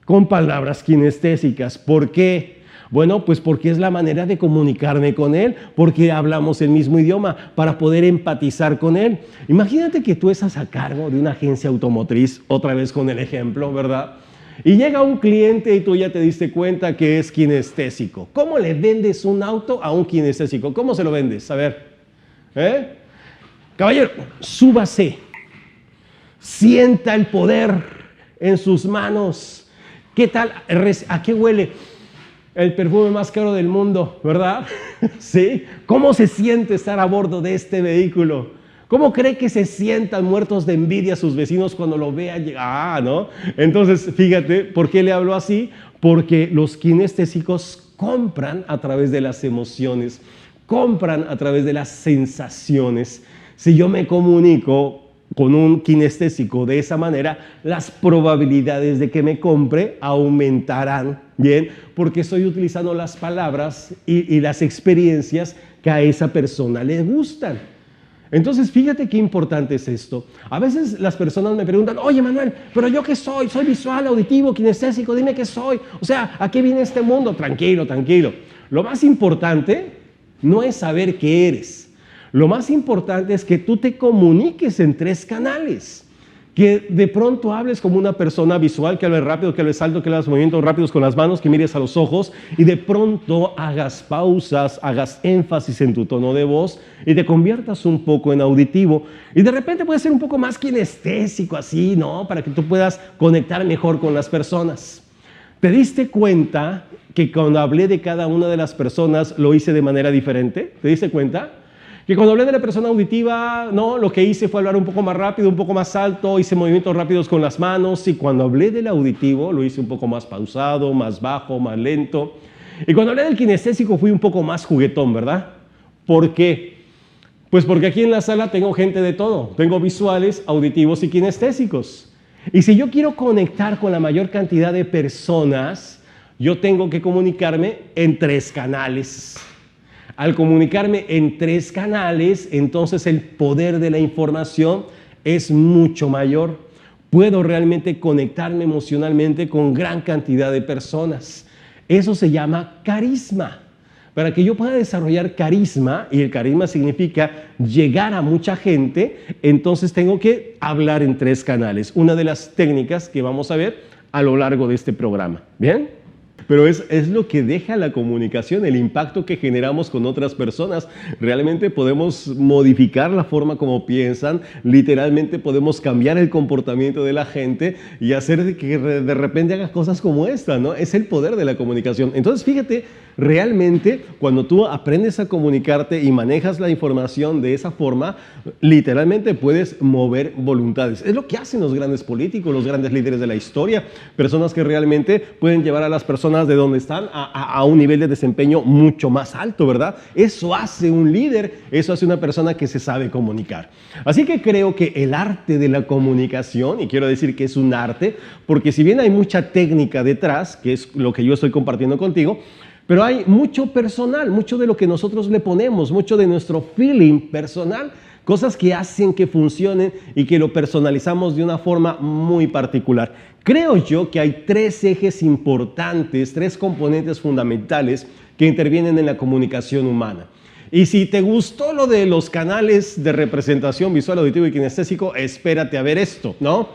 Con palabras kinestésicas. ¿Por qué? Bueno, pues porque es la manera de comunicarme con él, porque hablamos el mismo idioma, para poder empatizar con él. Imagínate que tú estás a cargo de una agencia automotriz, otra vez con el ejemplo, ¿verdad? Y llega un cliente y tú ya te diste cuenta que es kinestésico. ¿Cómo le vendes un auto a un kinestésico? ¿Cómo se lo vendes? A ver, caballero, súbase, sienta el poder en sus manos. ¿Qué tal? ¿A qué huele? El perfume más caro del mundo, ¿verdad? ¿Sí? ¿Cómo se siente estar a bordo de este vehículo? ¿Cómo cree que se sientan muertos de envidia sus vecinos cuando lo vean llegar? ¿No? Entonces, fíjate, ¿por qué le hablo así? Porque los kinestésicos compran a través de las emociones, compran a través de las sensaciones. Si yo me comunico con un kinestésico de esa manera, las probabilidades de que me compre aumentarán, ¿bien? Porque estoy utilizando las palabras y las experiencias que a esa persona le gustan. Entonces, fíjate qué importante es esto. A veces las personas me preguntan, oye Manuel, ¿pero yo qué soy? ¿Soy visual, auditivo, kinestésico? Dime qué soy. O sea, ¿a qué viene este mundo? Tranquilo, tranquilo. Lo más importante no es saber qué eres. Lo más importante es que tú te comuniques en 3 canales. Que de pronto hables como una persona visual, que hables rápido, que hables alto, que hagas movimientos rápidos con las manos, que mires a los ojos y de pronto hagas pausas, hagas énfasis en tu tono de voz y te conviertas un poco en auditivo. Y de repente puedes ser un poco más kinestésico así, ¿no? Para que tú puedas conectar mejor con las personas. ¿Te diste cuenta que cuando hablé de cada una de las personas lo hice de manera diferente? ¿Te diste cuenta? Que cuando hablé de la persona auditiva, no, lo que hice fue hablar un poco más rápido, un poco más alto, hice movimientos rápidos con las manos, y cuando hablé del auditivo lo hice un poco más pausado, más bajo, más lento. Y cuando hablé del kinestésico fui un poco más juguetón, ¿verdad? ¿Por qué? Pues porque aquí en la sala tengo gente de todo, tengo visuales, auditivos y kinestésicos. Y si yo quiero conectar con la mayor cantidad de personas, yo tengo que comunicarme en 3 canales. Al comunicarme en 3 canales, entonces el poder de la información es mucho mayor. Puedo realmente conectarme emocionalmente con gran cantidad de personas. Eso se llama carisma. Para que yo pueda desarrollar carisma, y el carisma significa llegar a mucha gente, entonces tengo que hablar en 3 canales. Una de las técnicas que vamos a ver a lo largo de este programa. ¿Bien? Pero es lo que deja la comunicación, el impacto que generamos con otras personas. Realmente podemos modificar la forma como piensan, literalmente podemos cambiar el comportamiento de la gente y hacer que de repente haga cosas como esta, ¿no? Es el poder de la comunicación. Entonces, fíjate, realmente cuando tú aprendes a comunicarte y manejas la información de esa forma, literalmente puedes mover voluntades. Es lo que hacen los grandes políticos, los grandes líderes de la historia, personas que realmente pueden llevar a las personas de donde están a un nivel de desempeño mucho más alto, ¿verdad? Eso hace un líder, eso hace una persona que se sabe comunicar. Así que creo que el arte de la comunicación, y quiero decir que es un arte, porque si bien hay mucha técnica detrás, que es lo que yo estoy compartiendo contigo, pero hay mucho personal, mucho de lo que nosotros le ponemos, mucho de nuestro feeling personal, cosas que hacen que funcionen y que lo personalizamos de una forma muy particular. Creo yo que hay 3 ejes importantes, 3 componentes fundamentales que intervienen en la comunicación humana. Y si te gustó lo de los canales de representación visual, auditivo y kinestésico, espérate a ver esto, ¿no?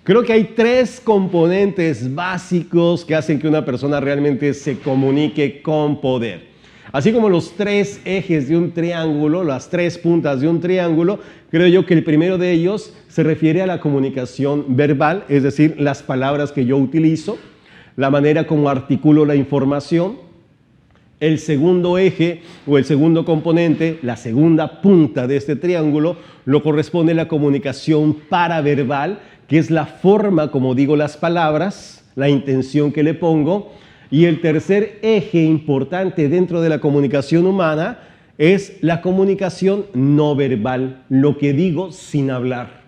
Creo que hay 3 componentes básicos que hacen que una persona realmente se comunique con poder. Así como los tres ejes de un triángulo, las tres puntas de un triángulo, creo yo que el primero de ellos se refiere a la comunicación verbal, es decir, las palabras que yo utilizo, la manera como articulo la información. El segundo eje o el segundo componente, la segunda punta de este triángulo, lo corresponde a la comunicación paraverbal, que es la forma como digo las palabras, la intención que le pongo. Y el tercer eje importante dentro de la comunicación humana es la comunicación no verbal, lo que digo sin hablar.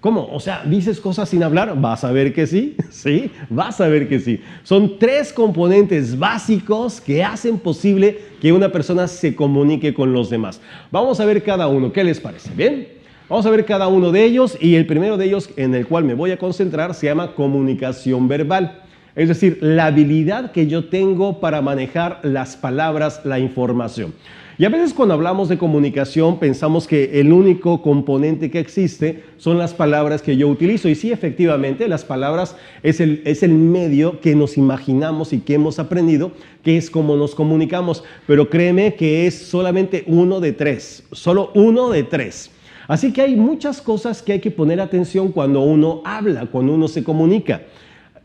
¿Cómo? O sea, ¿dices cosas sin hablar? Vas a ver que sí, sí, vas a ver que sí. Son tres componentes básicos que hacen posible que una persona se comunique con los demás. Vamos a ver cada uno, ¿qué les parece? ¿Bien? Vamos a ver cada uno de ellos y el primero de ellos en el cual me voy a concentrar se llama comunicación verbal. Es decir, la habilidad que yo tengo para manejar las palabras, la información. Y a veces cuando hablamos de comunicación pensamos que el único componente que existe son las palabras que yo utilizo. Y sí, efectivamente, las palabras es el medio que nos imaginamos y que hemos aprendido, que es como nos comunicamos. Pero créeme que es solamente uno de tres, solo uno de tres. Así que hay muchas cosas que hay que poner atención cuando uno habla, cuando uno se comunica.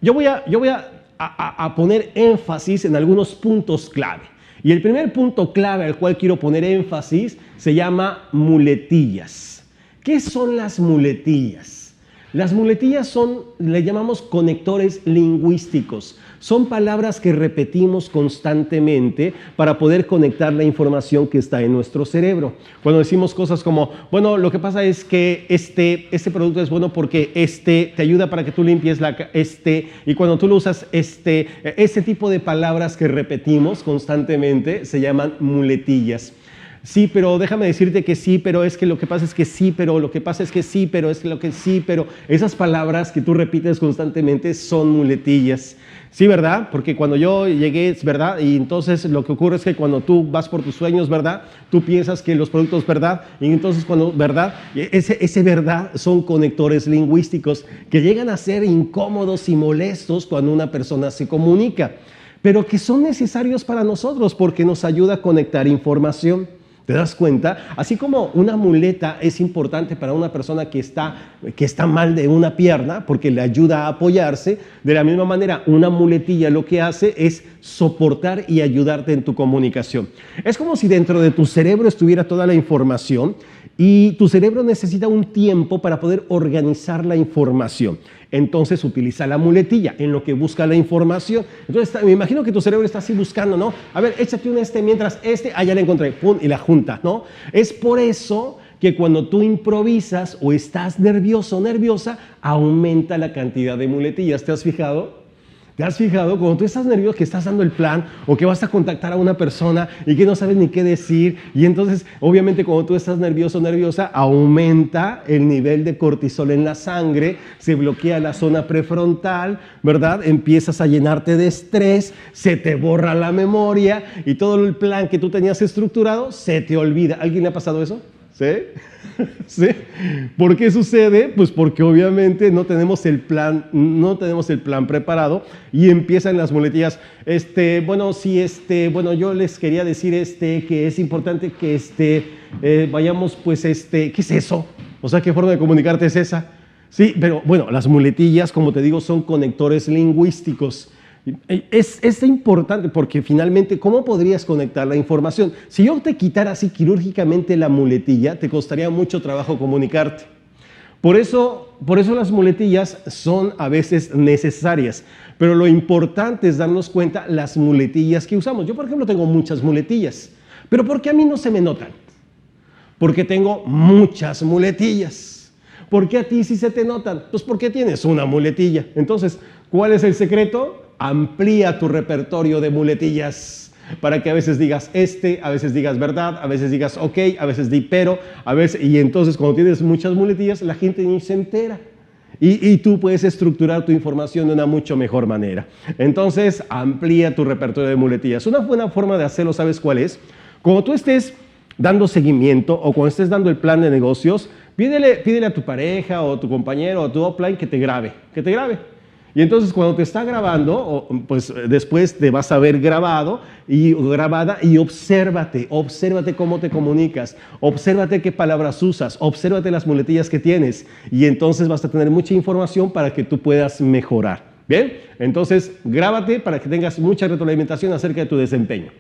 Yo voy a poner énfasis en algunos puntos clave. Y el primer punto clave al cual quiero poner énfasis se llama muletillas. ¿Qué son las muletillas? Las muletillas le llamamos conectores lingüísticos. Son palabras que repetimos constantemente para poder conectar la información que está en nuestro cerebro. Cuando decimos cosas como, bueno, lo que pasa es que este producto es bueno porque te ayuda para que tú limpies y cuando tú lo usas, ese tipo de palabras que repetimos constantemente se llaman muletillas. Sí, pero déjame decirte que sí, pero es que lo que pasa es que sí, pero lo que pasa es que sí, pero es que lo que sí, pero esas palabras que tú repites constantemente son muletillas. Sí, ¿verdad? Porque cuando yo llegué, ¿verdad? Y entonces lo que ocurre es que cuando tú vas por tus sueños, ¿verdad? Tú piensas que los productos, ¿verdad? Y entonces cuando, ¿verdad? Ese ¿verdad? Son conectores lingüísticos que llegan a ser incómodos y molestos cuando una persona se comunica, pero que son necesarios para nosotros porque nos ayuda a conectar información. ¿Te das cuenta? Así como una muleta es importante para una persona que está mal de una pierna porque le ayuda a apoyarse, de la misma manera una muletilla lo que hace es soportar y ayudarte en tu comunicación. Es como si dentro de tu cerebro estuviera toda la información y tu cerebro necesita un tiempo para poder organizar la información. Entonces utiliza la muletilla en lo que busca la información. Entonces me imagino que tu cerebro está así buscando, ¿no? A ver, échate un mientras ya la encontré, pum, y la junta, ¿no? Es por eso que cuando tú improvisas o estás nervioso o nerviosa, aumenta la cantidad de muletillas. ¿Te has fijado? ¿Te has fijado? Cuando tú estás nervioso que estás dando el plan o que vas a contactar a una persona y que no sabes ni qué decir y entonces obviamente cuando tú estás nervioso o nerviosa aumenta el nivel de cortisol en la sangre, se bloquea la zona prefrontal, ¿verdad? Empiezas a llenarte de estrés, se te borra la memoria y todo el plan que tú tenías estructurado se te olvida. ¿A alguien le ha pasado eso? ¿Sí? ¿Sí? ¿Por qué sucede? Pues porque obviamente no tenemos el plan preparado y empiezan las muletillas. Bueno, yo les quería decir que es importante que vayamos, pues, ¿qué es eso? O sea, ¿qué forma de comunicarte es esa? Sí, pero bueno, las muletillas, como te digo, son conectores lingüísticos. Es importante porque finalmente, ¿cómo podrías conectar la información? Si yo te quitara así quirúrgicamente la muletilla, te costaría mucho trabajo comunicarte. Por eso las muletillas son a veces necesarias, pero lo importante es darnos cuenta las muletillas que usamos. Yo, por ejemplo, tengo muchas muletillas, pero ¿por qué a mí no se me notan? Porque tengo muchas muletillas. ¿Por qué a ti sí se te notan? Pues porque tienes una muletilla. Entonces, ¿cuál es el secreto? Amplía tu repertorio de muletillas para que a veces digas a veces digas verdad, a veces digas ok, a veces di pero, y entonces cuando tienes muchas muletillas la gente ni se entera y tú puedes estructurar tu información de una mucho mejor manera. Entonces amplía tu repertorio de muletillas. Una buena forma de hacerlo, ¿sabes cuál es? Cuando tú estés dando seguimiento o cuando estés dando el plan de negocios, pídele a tu pareja o a tu compañero o a tu upline que te grabe. Y entonces cuando te está grabando, pues después te vas a ver grabado y grabada y obsérvate cómo te comunicas, obsérvate qué palabras usas, obsérvate las muletillas que tienes y entonces vas a tener mucha información para que tú puedas mejorar. Bien, entonces grábate para que tengas mucha retroalimentación acerca de tu desempeño.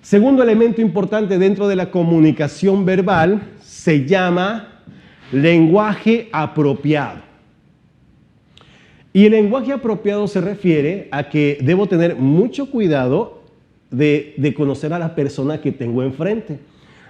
Segundo elemento importante dentro de la comunicación verbal se llama lenguaje apropiado. Y el lenguaje apropiado se refiere a que debo tener mucho cuidado de conocer a la persona que tengo enfrente.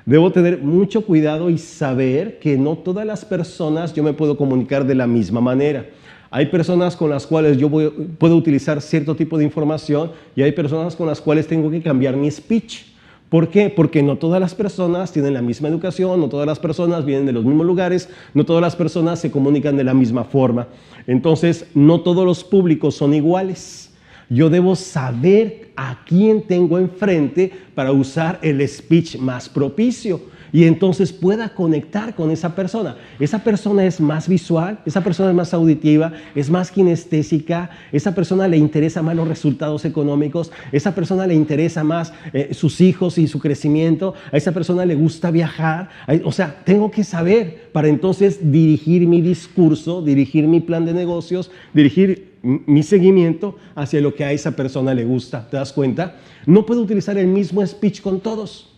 Debo tener mucho cuidado y saber que no todas las personas yo me puedo comunicar de la misma manera. Hay personas con las cuales yo puedo utilizar cierto tipo de información y hay personas con las cuales tengo que cambiar mi speech. ¿Por qué? Porque no todas las personas tienen la misma educación, no todas las personas vienen de los mismos lugares, no todas las personas se comunican de la misma forma. Entonces, no todos los públicos son iguales. Yo debo saber a quién tengo enfrente para usar el speech más propicio y entonces pueda conectar con esa persona. Esa persona es más visual, esa persona es más auditiva, es más kinestésica, esa persona le interesa más los resultados económicos, esa persona le interesa más sus hijos y su crecimiento, a esa persona le gusta viajar. O sea, tengo que saber para entonces dirigir mi discurso, dirigir mi plan de negocios, dirigir mi seguimiento hacia lo que a esa persona le gusta. ¿Te das cuenta? No puedo utilizar el mismo speech con todos.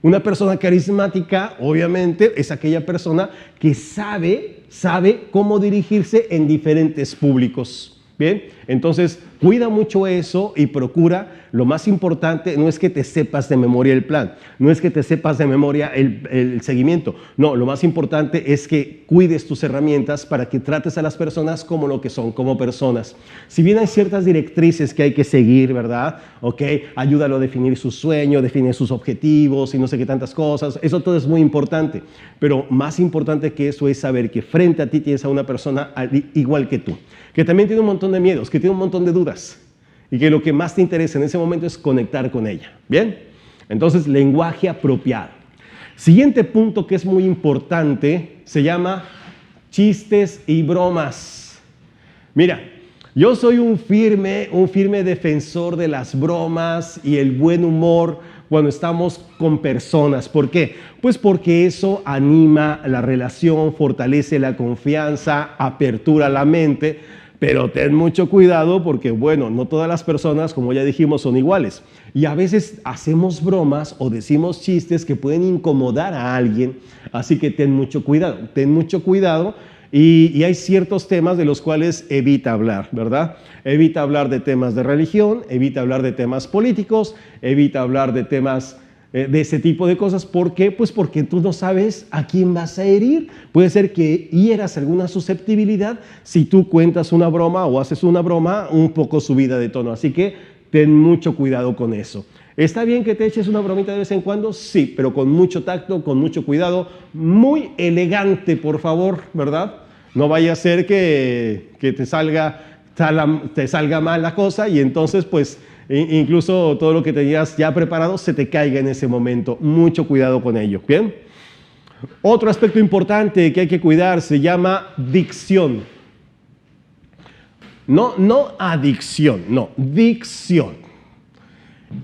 Una persona carismática, obviamente, es aquella persona que sabe cómo dirigirse en diferentes públicos. Bien, entonces cuida mucho eso y procura. Lo más importante no es que te sepas de memoria el plan, no es que te sepas de memoria el seguimiento. No, lo más importante es que cuides tus herramientas para que trates a las personas como lo que son, como personas. Si bien hay ciertas directrices que hay que seguir, ¿verdad? Ok, ayúdalo a definir su sueño, definir sus objetivos y no sé qué tantas cosas. Eso todo es muy importante. Pero más importante que eso es saber que frente a ti tienes a una persona igual que tú, que también tiene un montón de miedos, que tiene un montón de dudas y que lo que más te interesa en ese momento es conectar con ella. ¿Bien? Entonces, lenguaje apropiado. Siguiente punto que es muy importante se llama chistes y bromas. Mira, yo soy un firme defensor de las bromas y el buen humor cuando estamos con personas. ¿Por qué? Pues porque eso anima la relación, fortalece la confianza, apertura la mente. Pero ten mucho cuidado porque, bueno, no todas las personas, como ya dijimos, son iguales. Y a veces hacemos bromas o decimos chistes que pueden incomodar a alguien. Así que ten mucho cuidado, y hay ciertos temas de los cuales evita hablar, ¿verdad? Evita hablar de temas de religión, evita hablar de temas políticos, evita hablar de temas de ese tipo de cosas. ¿Por qué? Pues porque tú no sabes a quién vas a herir. Puede ser que hieras alguna susceptibilidad si tú cuentas una broma o haces una broma un poco subida de tono. Así que ten mucho cuidado con eso. ¿Está bien que te eches una bromita de vez en cuando? Sí, pero con mucho tacto, con mucho cuidado, muy elegante, por favor, ¿verdad? No vaya a ser que te salga mal la cosa y entonces pues incluso todo lo que tenías ya preparado se te caiga en ese momento. Mucho cuidado con ello, ¿bien? Otro aspecto importante que hay que cuidar se llama dicción. No adicción, no, dicción.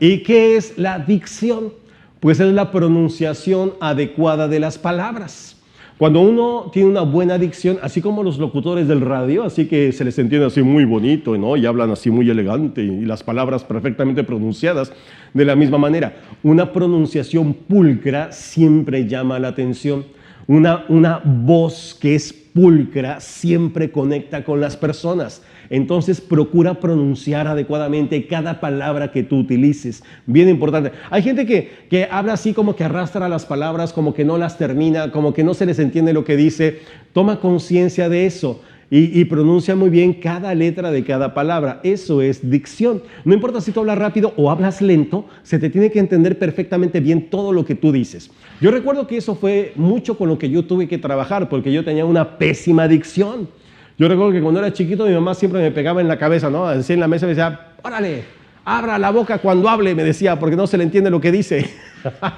¿Y qué es la dicción? Pues es la pronunciación adecuada de las palabras. Cuando uno tiene una buena dicción, así como los locutores del radio, así que se les entiende así muy bonito, ¿no? Y hablan así muy elegante y las palabras perfectamente pronunciadas de la misma manera. Una pronunciación pulcra siempre llama la atención. Una voz que es pulcra siempre conecta con las personas. Entonces procura pronunciar adecuadamente cada palabra que tú utilices. Bien importante. Hay gente que habla así como que arrastra las palabras, como que no las termina, como que no se les entiende lo que dice. Toma conciencia de eso y pronuncia muy bien cada letra de cada palabra. Eso es dicción. No importa si tú hablas rápido o hablas lento, se te tiene que entender perfectamente bien todo lo que tú dices. Yo recuerdo que eso fue mucho con lo que yo tuve que trabajar porque yo tenía una pésima dicción. Yo recuerdo que cuando era chiquito mi mamá siempre me pegaba en la cabeza, ¿no? Así en la mesa me decía, órale, abra la boca cuando hable, me decía, porque no se le entiende lo que dice.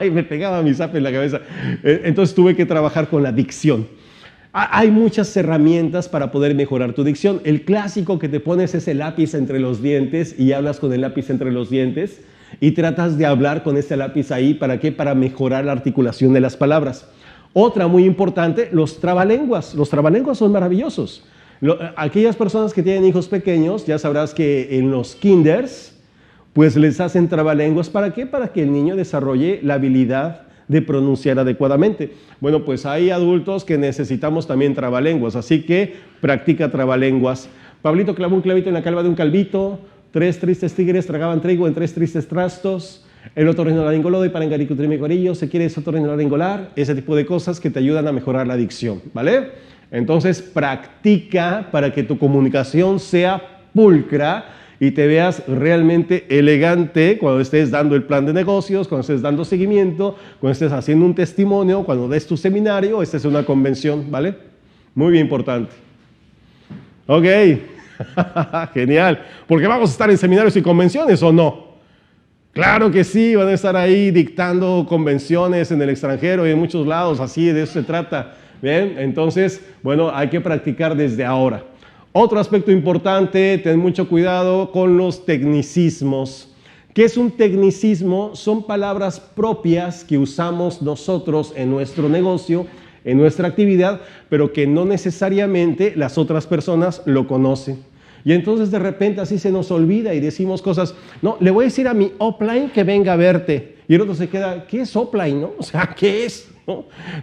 Y me pegaba mi zape en la cabeza. Entonces tuve que trabajar con la dicción. Hay muchas herramientas para poder mejorar tu dicción. El clásico que te pones es el lápiz entre los dientes y hablas con el lápiz entre los dientes y tratas de hablar con ese lápiz ahí. ¿Para qué? Para mejorar la articulación de las palabras. Otra muy importante, los trabalenguas. Los trabalenguas son maravillosos. Aquellas personas que tienen hijos pequeños, ya sabrás que en los kinders, pues les hacen trabalenguas. ¿Para qué? Para que el niño desarrolle la habilidad de pronunciar adecuadamente. Bueno, pues hay adultos que necesitamos también trabalenguas, así que practica trabalenguas. Pablito clavó un clavito en la calva de un calvito, 3 tristes tigres tragaban trigo en 3 tristes trastos, el otorrinolaringólogo y parangaricutrimikorillo se quiere otorrinolaringolar, ese tipo de cosas que te ayudan a mejorar la dicción, ¿vale? Entonces practica para que tu comunicación sea pulcra y te veas realmente elegante cuando estés dando el plan de negocios, cuando estés dando seguimiento, cuando estés haciendo un testimonio, cuando des tu seminario, esta es una convención, ¿vale? Muy importante. Ok, genial. Porque vamos a estar en seminarios y convenciones, ¿o no? Claro que sí, van a estar ahí dictando convenciones en el extranjero y en muchos lados, así de eso se trata. Bien, entonces, bueno, hay que practicar desde ahora. Otro aspecto importante, ten mucho cuidado con los tecnicismos. ¿Qué es un tecnicismo? Son palabras propias que usamos nosotros en nuestro negocio, en nuestra actividad, pero que no necesariamente las otras personas lo conocen. Y entonces de repente así se nos olvida y decimos cosas, no, le voy a decir a mi upline que venga a verte. Y el otro se queda, ¿qué es upline, no? O sea, ¿qué es?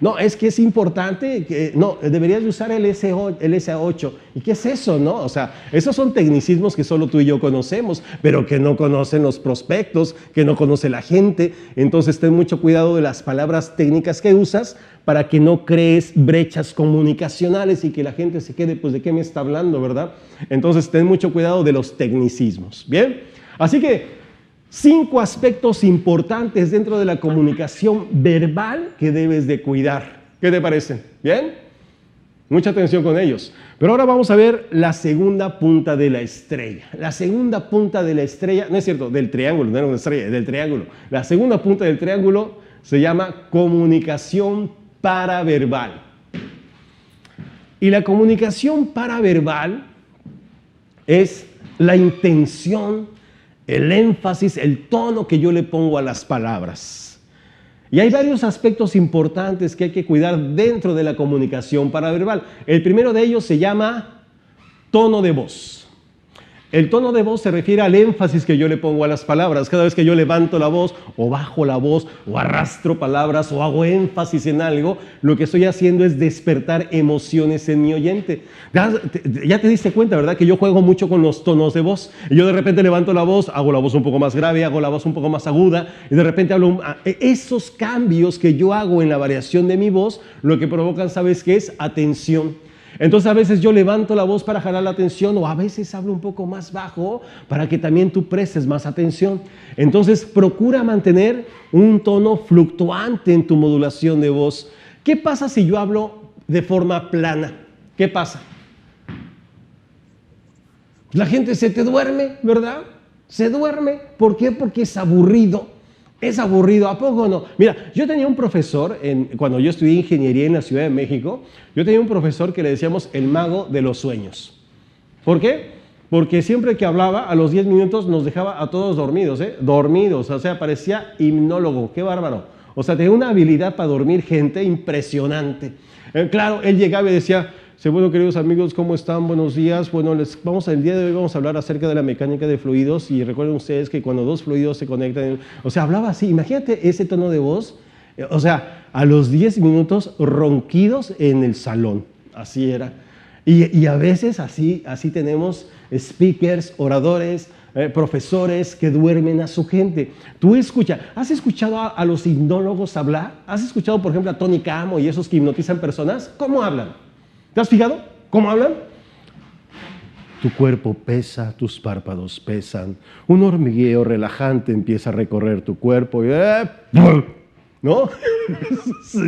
No, es que es importante, que, no, deberías de usar el SA8. ¿Y qué es eso, no? O sea, esos son tecnicismos que solo tú y yo conocemos, pero que no conocen los prospectos, que no conoce la gente. Entonces ten mucho cuidado de las palabras técnicas que usas para que no crees brechas comunicacionales y que la gente se quede, pues, ¿de qué me está hablando, verdad? Entonces ten mucho cuidado de los tecnicismos, ¿bien? Así que 5 aspectos importantes dentro de la comunicación verbal que debes de cuidar. ¿Qué te parecen? ¿Bien? Mucha atención con ellos. Pero ahora vamos a ver la segunda punta de la estrella. La segunda punta de la estrella, no es cierto, del triángulo, no era una estrella, del triángulo. La segunda punta del triángulo se llama comunicación paraverbal. Y la comunicación paraverbal es la intención, el énfasis, el tono que yo le pongo a las palabras. Y hay varios aspectos importantes que hay que cuidar dentro de la comunicación paraverbal. El primero de ellos se llama tono de voz. El tono de voz se refiere al énfasis que yo le pongo a las palabras. Cada vez que yo levanto la voz o bajo la voz o arrastro palabras o hago énfasis en algo, lo que estoy haciendo es despertar emociones en mi oyente. Ya te diste cuenta, ¿verdad? Que yo juego mucho con los tonos de voz. Y yo de repente levanto la voz, hago la voz un poco más grave, hago la voz un poco más aguda y de repente hablo. Esos cambios que yo hago en la variación de mi voz, lo que provocan, ¿sabes qué es? Atención. Entonces a veces yo levanto la voz para jalar la atención o a veces hablo un poco más bajo para que también tú prestes más atención. Entonces procura mantener un tono fluctuante en tu modulación de voz. ¿Qué pasa si yo hablo de forma plana? ¿Qué pasa? La gente se te duerme, ¿verdad? Se duerme. ¿Por qué? Porque es aburrido. Es aburrido, ¿a poco no? Mira, yo tenía un profesor, cuando yo estudié ingeniería en la Ciudad de México, yo tenía un profesor que le decíamos el mago de los sueños. ¿Por qué? Porque siempre que hablaba, a los 10 minutos nos dejaba a todos dormidos, dormidos, o sea, parecía hipnólogo, qué bárbaro. O sea, tenía una habilidad para dormir gente impresionante. Claro, él llegaba y decía, bueno, queridos amigos, ¿cómo están? Buenos días. Bueno, el día de hoy vamos a hablar acerca de la mecánica de fluidos y recuerden ustedes que cuando dos fluidos se conectan, o sea, hablaba así, imagínate ese tono de voz, o sea, a los 10 minutos ronquidos en el salón, así era. Y a veces así tenemos speakers, oradores, profesores que duermen a su gente. Tú ¿has escuchado a los hipnólogos hablar? ¿Has escuchado, por ejemplo, a Tony Camo y esos que hipnotizan personas? ¿Cómo hablan? ¿Te has fijado cómo hablan? Tu cuerpo pesa, tus párpados pesan, un hormigueo relajante empieza a recorrer tu cuerpo y ¿no?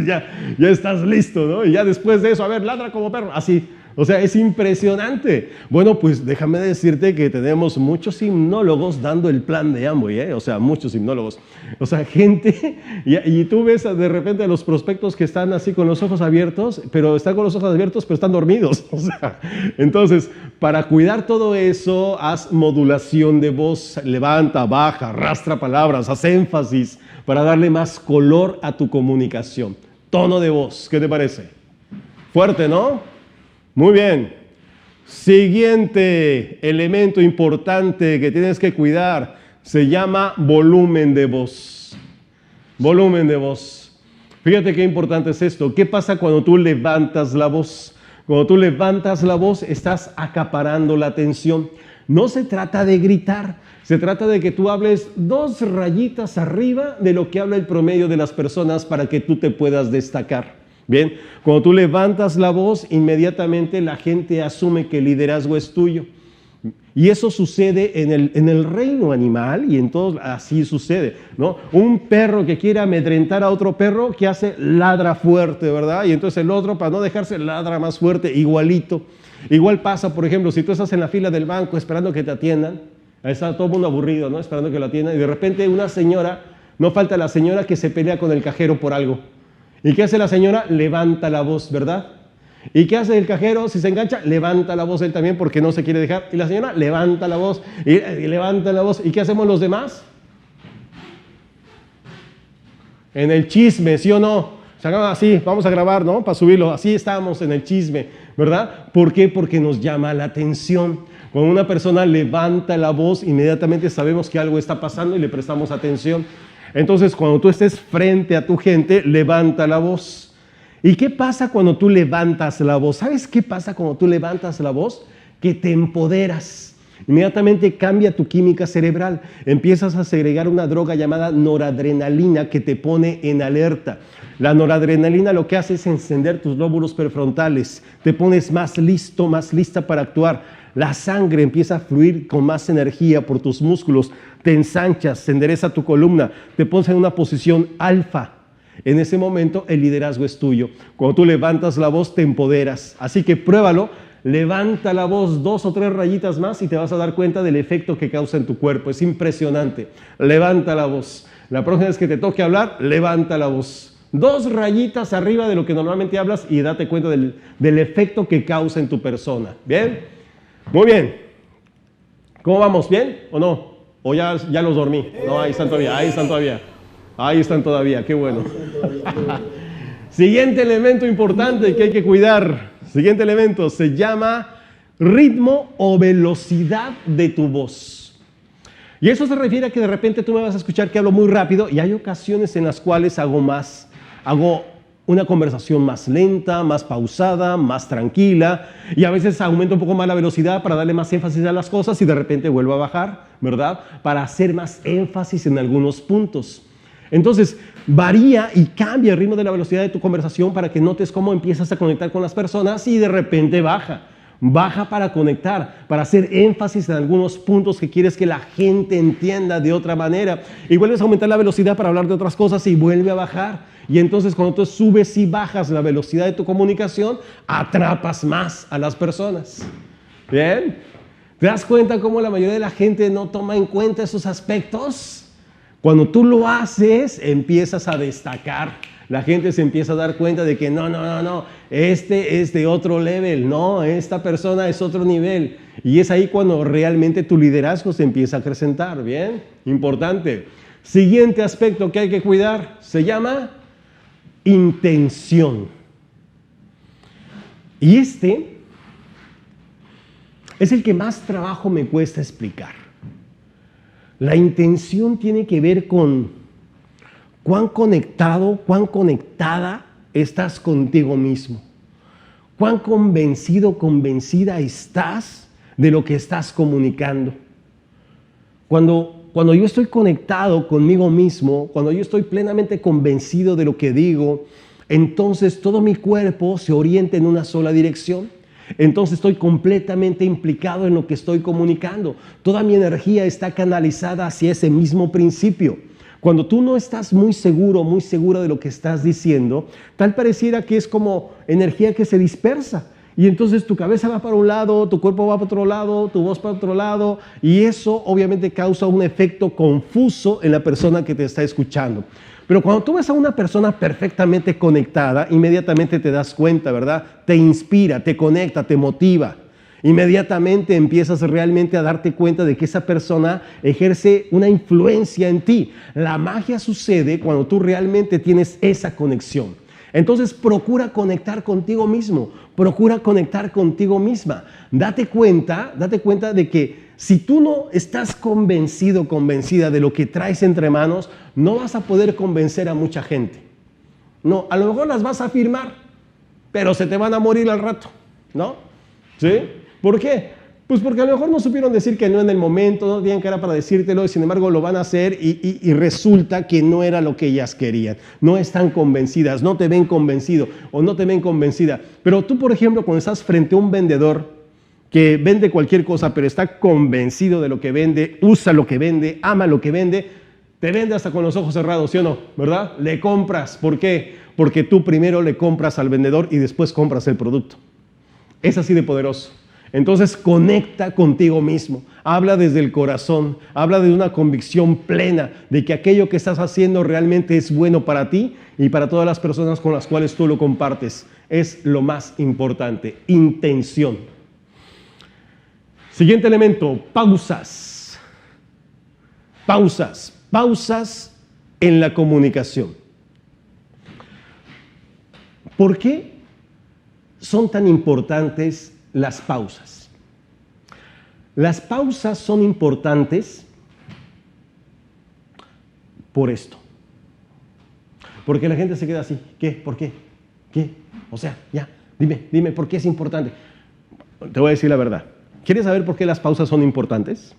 ya estás listo, ¿no? Y ya después de eso, a ver, ladra como perro, así, O sea, es impresionante. Bueno, pues déjame decirte que tenemos muchos hipnólogos dando el plan de Amway, ¿eh? O sea, muchos hipnólogos. O sea, gente, y tú ves de repente a los prospectos que están así con los ojos abiertos, pero están con los ojos abiertos, pero están dormidos. O sea, entonces, para cuidar todo eso, haz modulación de voz, levanta, baja, arrastra palabras, haz énfasis para darle más color a tu comunicación. Tono de voz, ¿qué te parece? Fuerte, ¿no? Muy bien. Siguiente elemento importante que tienes que cuidar se llama volumen de voz. Volumen de voz. Fíjate qué importante es esto. ¿Qué pasa cuando tú levantas la voz? Cuando tú levantas la voz, estás acaparando la atención. No se trata de gritar, se trata de que tú hables 2 rayitas arriba de lo que habla el promedio de las personas para que tú te puedas destacar. Bien, cuando tú levantas la voz, inmediatamente la gente asume que el liderazgo es tuyo. Y eso sucede en el reino animal y en todos, así sucede, ¿no? Un perro que quiere amedrentar a otro perro, ¿qué hace? Ladra fuerte, ¿verdad? Y entonces el otro, para no dejarse, ladra más fuerte, igualito. Igual pasa, por ejemplo, si tú estás en la fila del banco esperando que te atiendan, ahí está todo el mundo aburrido, ¿no? Esperando que lo atiendan, y de repente una señora, no falta la señora que se pelea con el cajero por algo. ¿Y qué hace la señora? Levanta la voz, ¿verdad? ¿Y qué hace el cajero? Si se engancha, levanta la voz él también porque no se quiere dejar. Y la señora levanta la voz y levanta la voz. ¿Y qué hacemos los demás? En el chisme, ¿sí o no? Así, vamos a grabar, ¿no? Para subirlo. Así estamos en el chisme, ¿verdad? ¿Por qué? Porque nos llama la atención. Cuando una persona levanta la voz, inmediatamente sabemos que algo está pasando y le prestamos atención. Entonces, cuando tú estés frente a tu gente, levanta la voz. ¿Y qué pasa cuando tú levantas la voz? ¿Sabes qué pasa cuando tú levantas la voz? Que te empoderas. Inmediatamente cambia tu química cerebral. Empiezas a segregar una droga llamada noradrenalina que te pone en alerta. La noradrenalina lo que hace es encender tus lóbulos prefrontales. Te pones más listo, más lista para actuar. La sangre empieza a fluir con más energía por tus músculos. Te ensanchas, se endereza tu columna, te pones en una posición alfa. En ese momento el liderazgo es tuyo. Cuando tú levantas la voz te empoderas. Así que pruébalo, levanta la voz 2 o 3 rayitas más y te vas a dar cuenta del efecto que causa en tu cuerpo. Es impresionante. Levanta la voz. La próxima vez que te toque hablar, levanta la voz. 2 rayitas arriba de lo que normalmente hablas y date cuenta del efecto que causa en tu persona. ¿Bien? Muy bien. ¿Cómo vamos? ¿Bien o no? ¿O ya los dormí? No, ahí están todavía, ahí están todavía. Ahí están todavía, qué bueno. Siguiente elemento importante que hay que cuidar. Siguiente elemento se llama ritmo o velocidad de tu voz. Y eso se refiere a que de repente tú me vas a escuchar que hablo muy rápido y hay ocasiones en las cuales hago una conversación más lenta, más pausada, más tranquila, y a veces aumento un poco más la velocidad para darle más énfasis a las cosas y de repente vuelvo a bajar, ¿verdad? Para hacer más énfasis en algunos puntos. Entonces, varía y cambia el ritmo de la velocidad de tu conversación para que notes cómo empiezas a conectar con las personas y de repente baja. Baja para conectar, para hacer énfasis en algunos puntos que quieres que la gente entienda de otra manera. Y vuelves a aumentar la velocidad para hablar de otras cosas y vuelve a bajar. Y entonces cuando tú subes y bajas la velocidad de tu comunicación, atrapas más a las personas. ¿Bien? ¿Te das cuenta cómo la mayoría de la gente no toma en cuenta esos aspectos? Cuando tú lo haces, empiezas a destacar. La gente se empieza a dar cuenta de que no, este es de otro level, no, esta persona es otro nivel. Y es ahí cuando realmente tu liderazgo se empieza a acrecentar, ¿bien? Importante. Siguiente aspecto que hay que cuidar, se llama intención. Y este es el que más trabajo me cuesta explicar. La intención tiene que ver con cuán conectado, cuán conectada estás contigo mismo. Cuán convencido, convencida estás de lo que estás comunicando. Cuando yo estoy conectado conmigo mismo, cuando yo estoy plenamente convencido de lo que digo, entonces todo mi cuerpo se orienta en una sola dirección. Entonces estoy completamente implicado en lo que estoy comunicando. Toda mi energía está canalizada hacia ese mismo principio. Cuando tú no estás muy seguro, muy segura de lo que estás diciendo, tal pareciera que es como energía que se dispersa. Y entonces tu cabeza va para un lado, tu cuerpo va para otro lado, tu voz para otro lado, y eso obviamente causa un efecto confuso en la persona que te está escuchando. Pero cuando tú ves a una persona perfectamente conectada, inmediatamente te das cuenta, ¿verdad? Te inspira, te conecta, te motiva. Inmediatamente empiezas realmente a darte cuenta de que esa persona ejerce una influencia en ti. La magia sucede cuando tú realmente tienes esa conexión. Entonces procura conectar contigo mismo, procura conectar contigo misma. Date cuenta de que si tú no estás convencido, convencida de lo que traes entre manos, no vas a poder convencer a mucha gente. No, a lo mejor las vas a afirmar, pero se te van a morir al rato, ¿no? ¿Sí? ¿Por qué? Pues porque a lo mejor no supieron decir que no en el momento, no tenían cara para decírtelo, y sin embargo lo van a hacer y resulta que no era lo que ellas querían. No están convencidas, no te ven convencido o no te ven convencida. Pero tú, por ejemplo, cuando estás frente a un vendedor que vende cualquier cosa, pero está convencido de lo que vende, usa lo que vende, ama lo que vende, te vende hasta con los ojos cerrados, ¿sí o no? ¿Verdad? Le compras. ¿Por qué? Porque tú primero le compras al vendedor y después compras el producto. Es así de poderoso. Entonces conecta contigo mismo, habla desde el corazón, habla de una convicción plena de que aquello que estás haciendo realmente es bueno para ti y para todas las personas con las cuales tú lo compartes. Es lo más importante, intención. Siguiente elemento, pausas. Pausas en la comunicación. ¿Por qué son tan importantes las pausas? Las pausas son importantes por esto. Porque la gente se queda así. ¿Qué? ¿Por qué? ¿Qué? O sea, ya, dime, ¿por qué es importante? Te voy a decir la verdad. ¿Quieres saber por qué las pausas son importantes?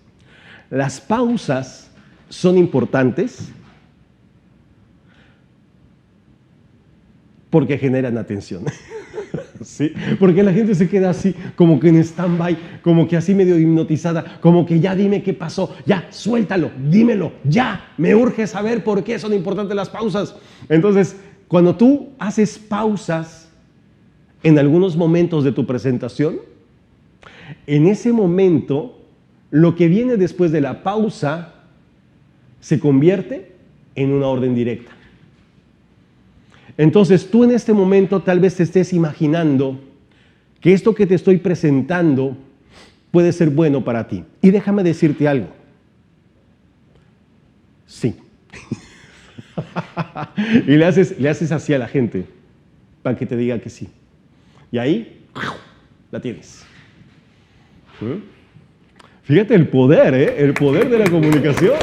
Las pausas son importantes porque generan atención. ¿Sí? Porque la gente se queda así, como que en stand-by, como que así medio hipnotizada, como que ya dime qué pasó, ya, suéltalo, dímelo, ya, me urge saber por qué son importantes las pausas. Entonces, cuando tú haces pausas en algunos momentos de tu presentación, en ese momento, lo que viene después de la pausa se convierte en una orden directa. Entonces tú en este momento tal vez te estés imaginando que esto que te estoy presentando puede ser bueno para ti. Y déjame decirte algo. Sí. Y le haces así a la gente para que te diga que sí. Y ahí la tienes. Fíjate el poder, el poder de la comunicación.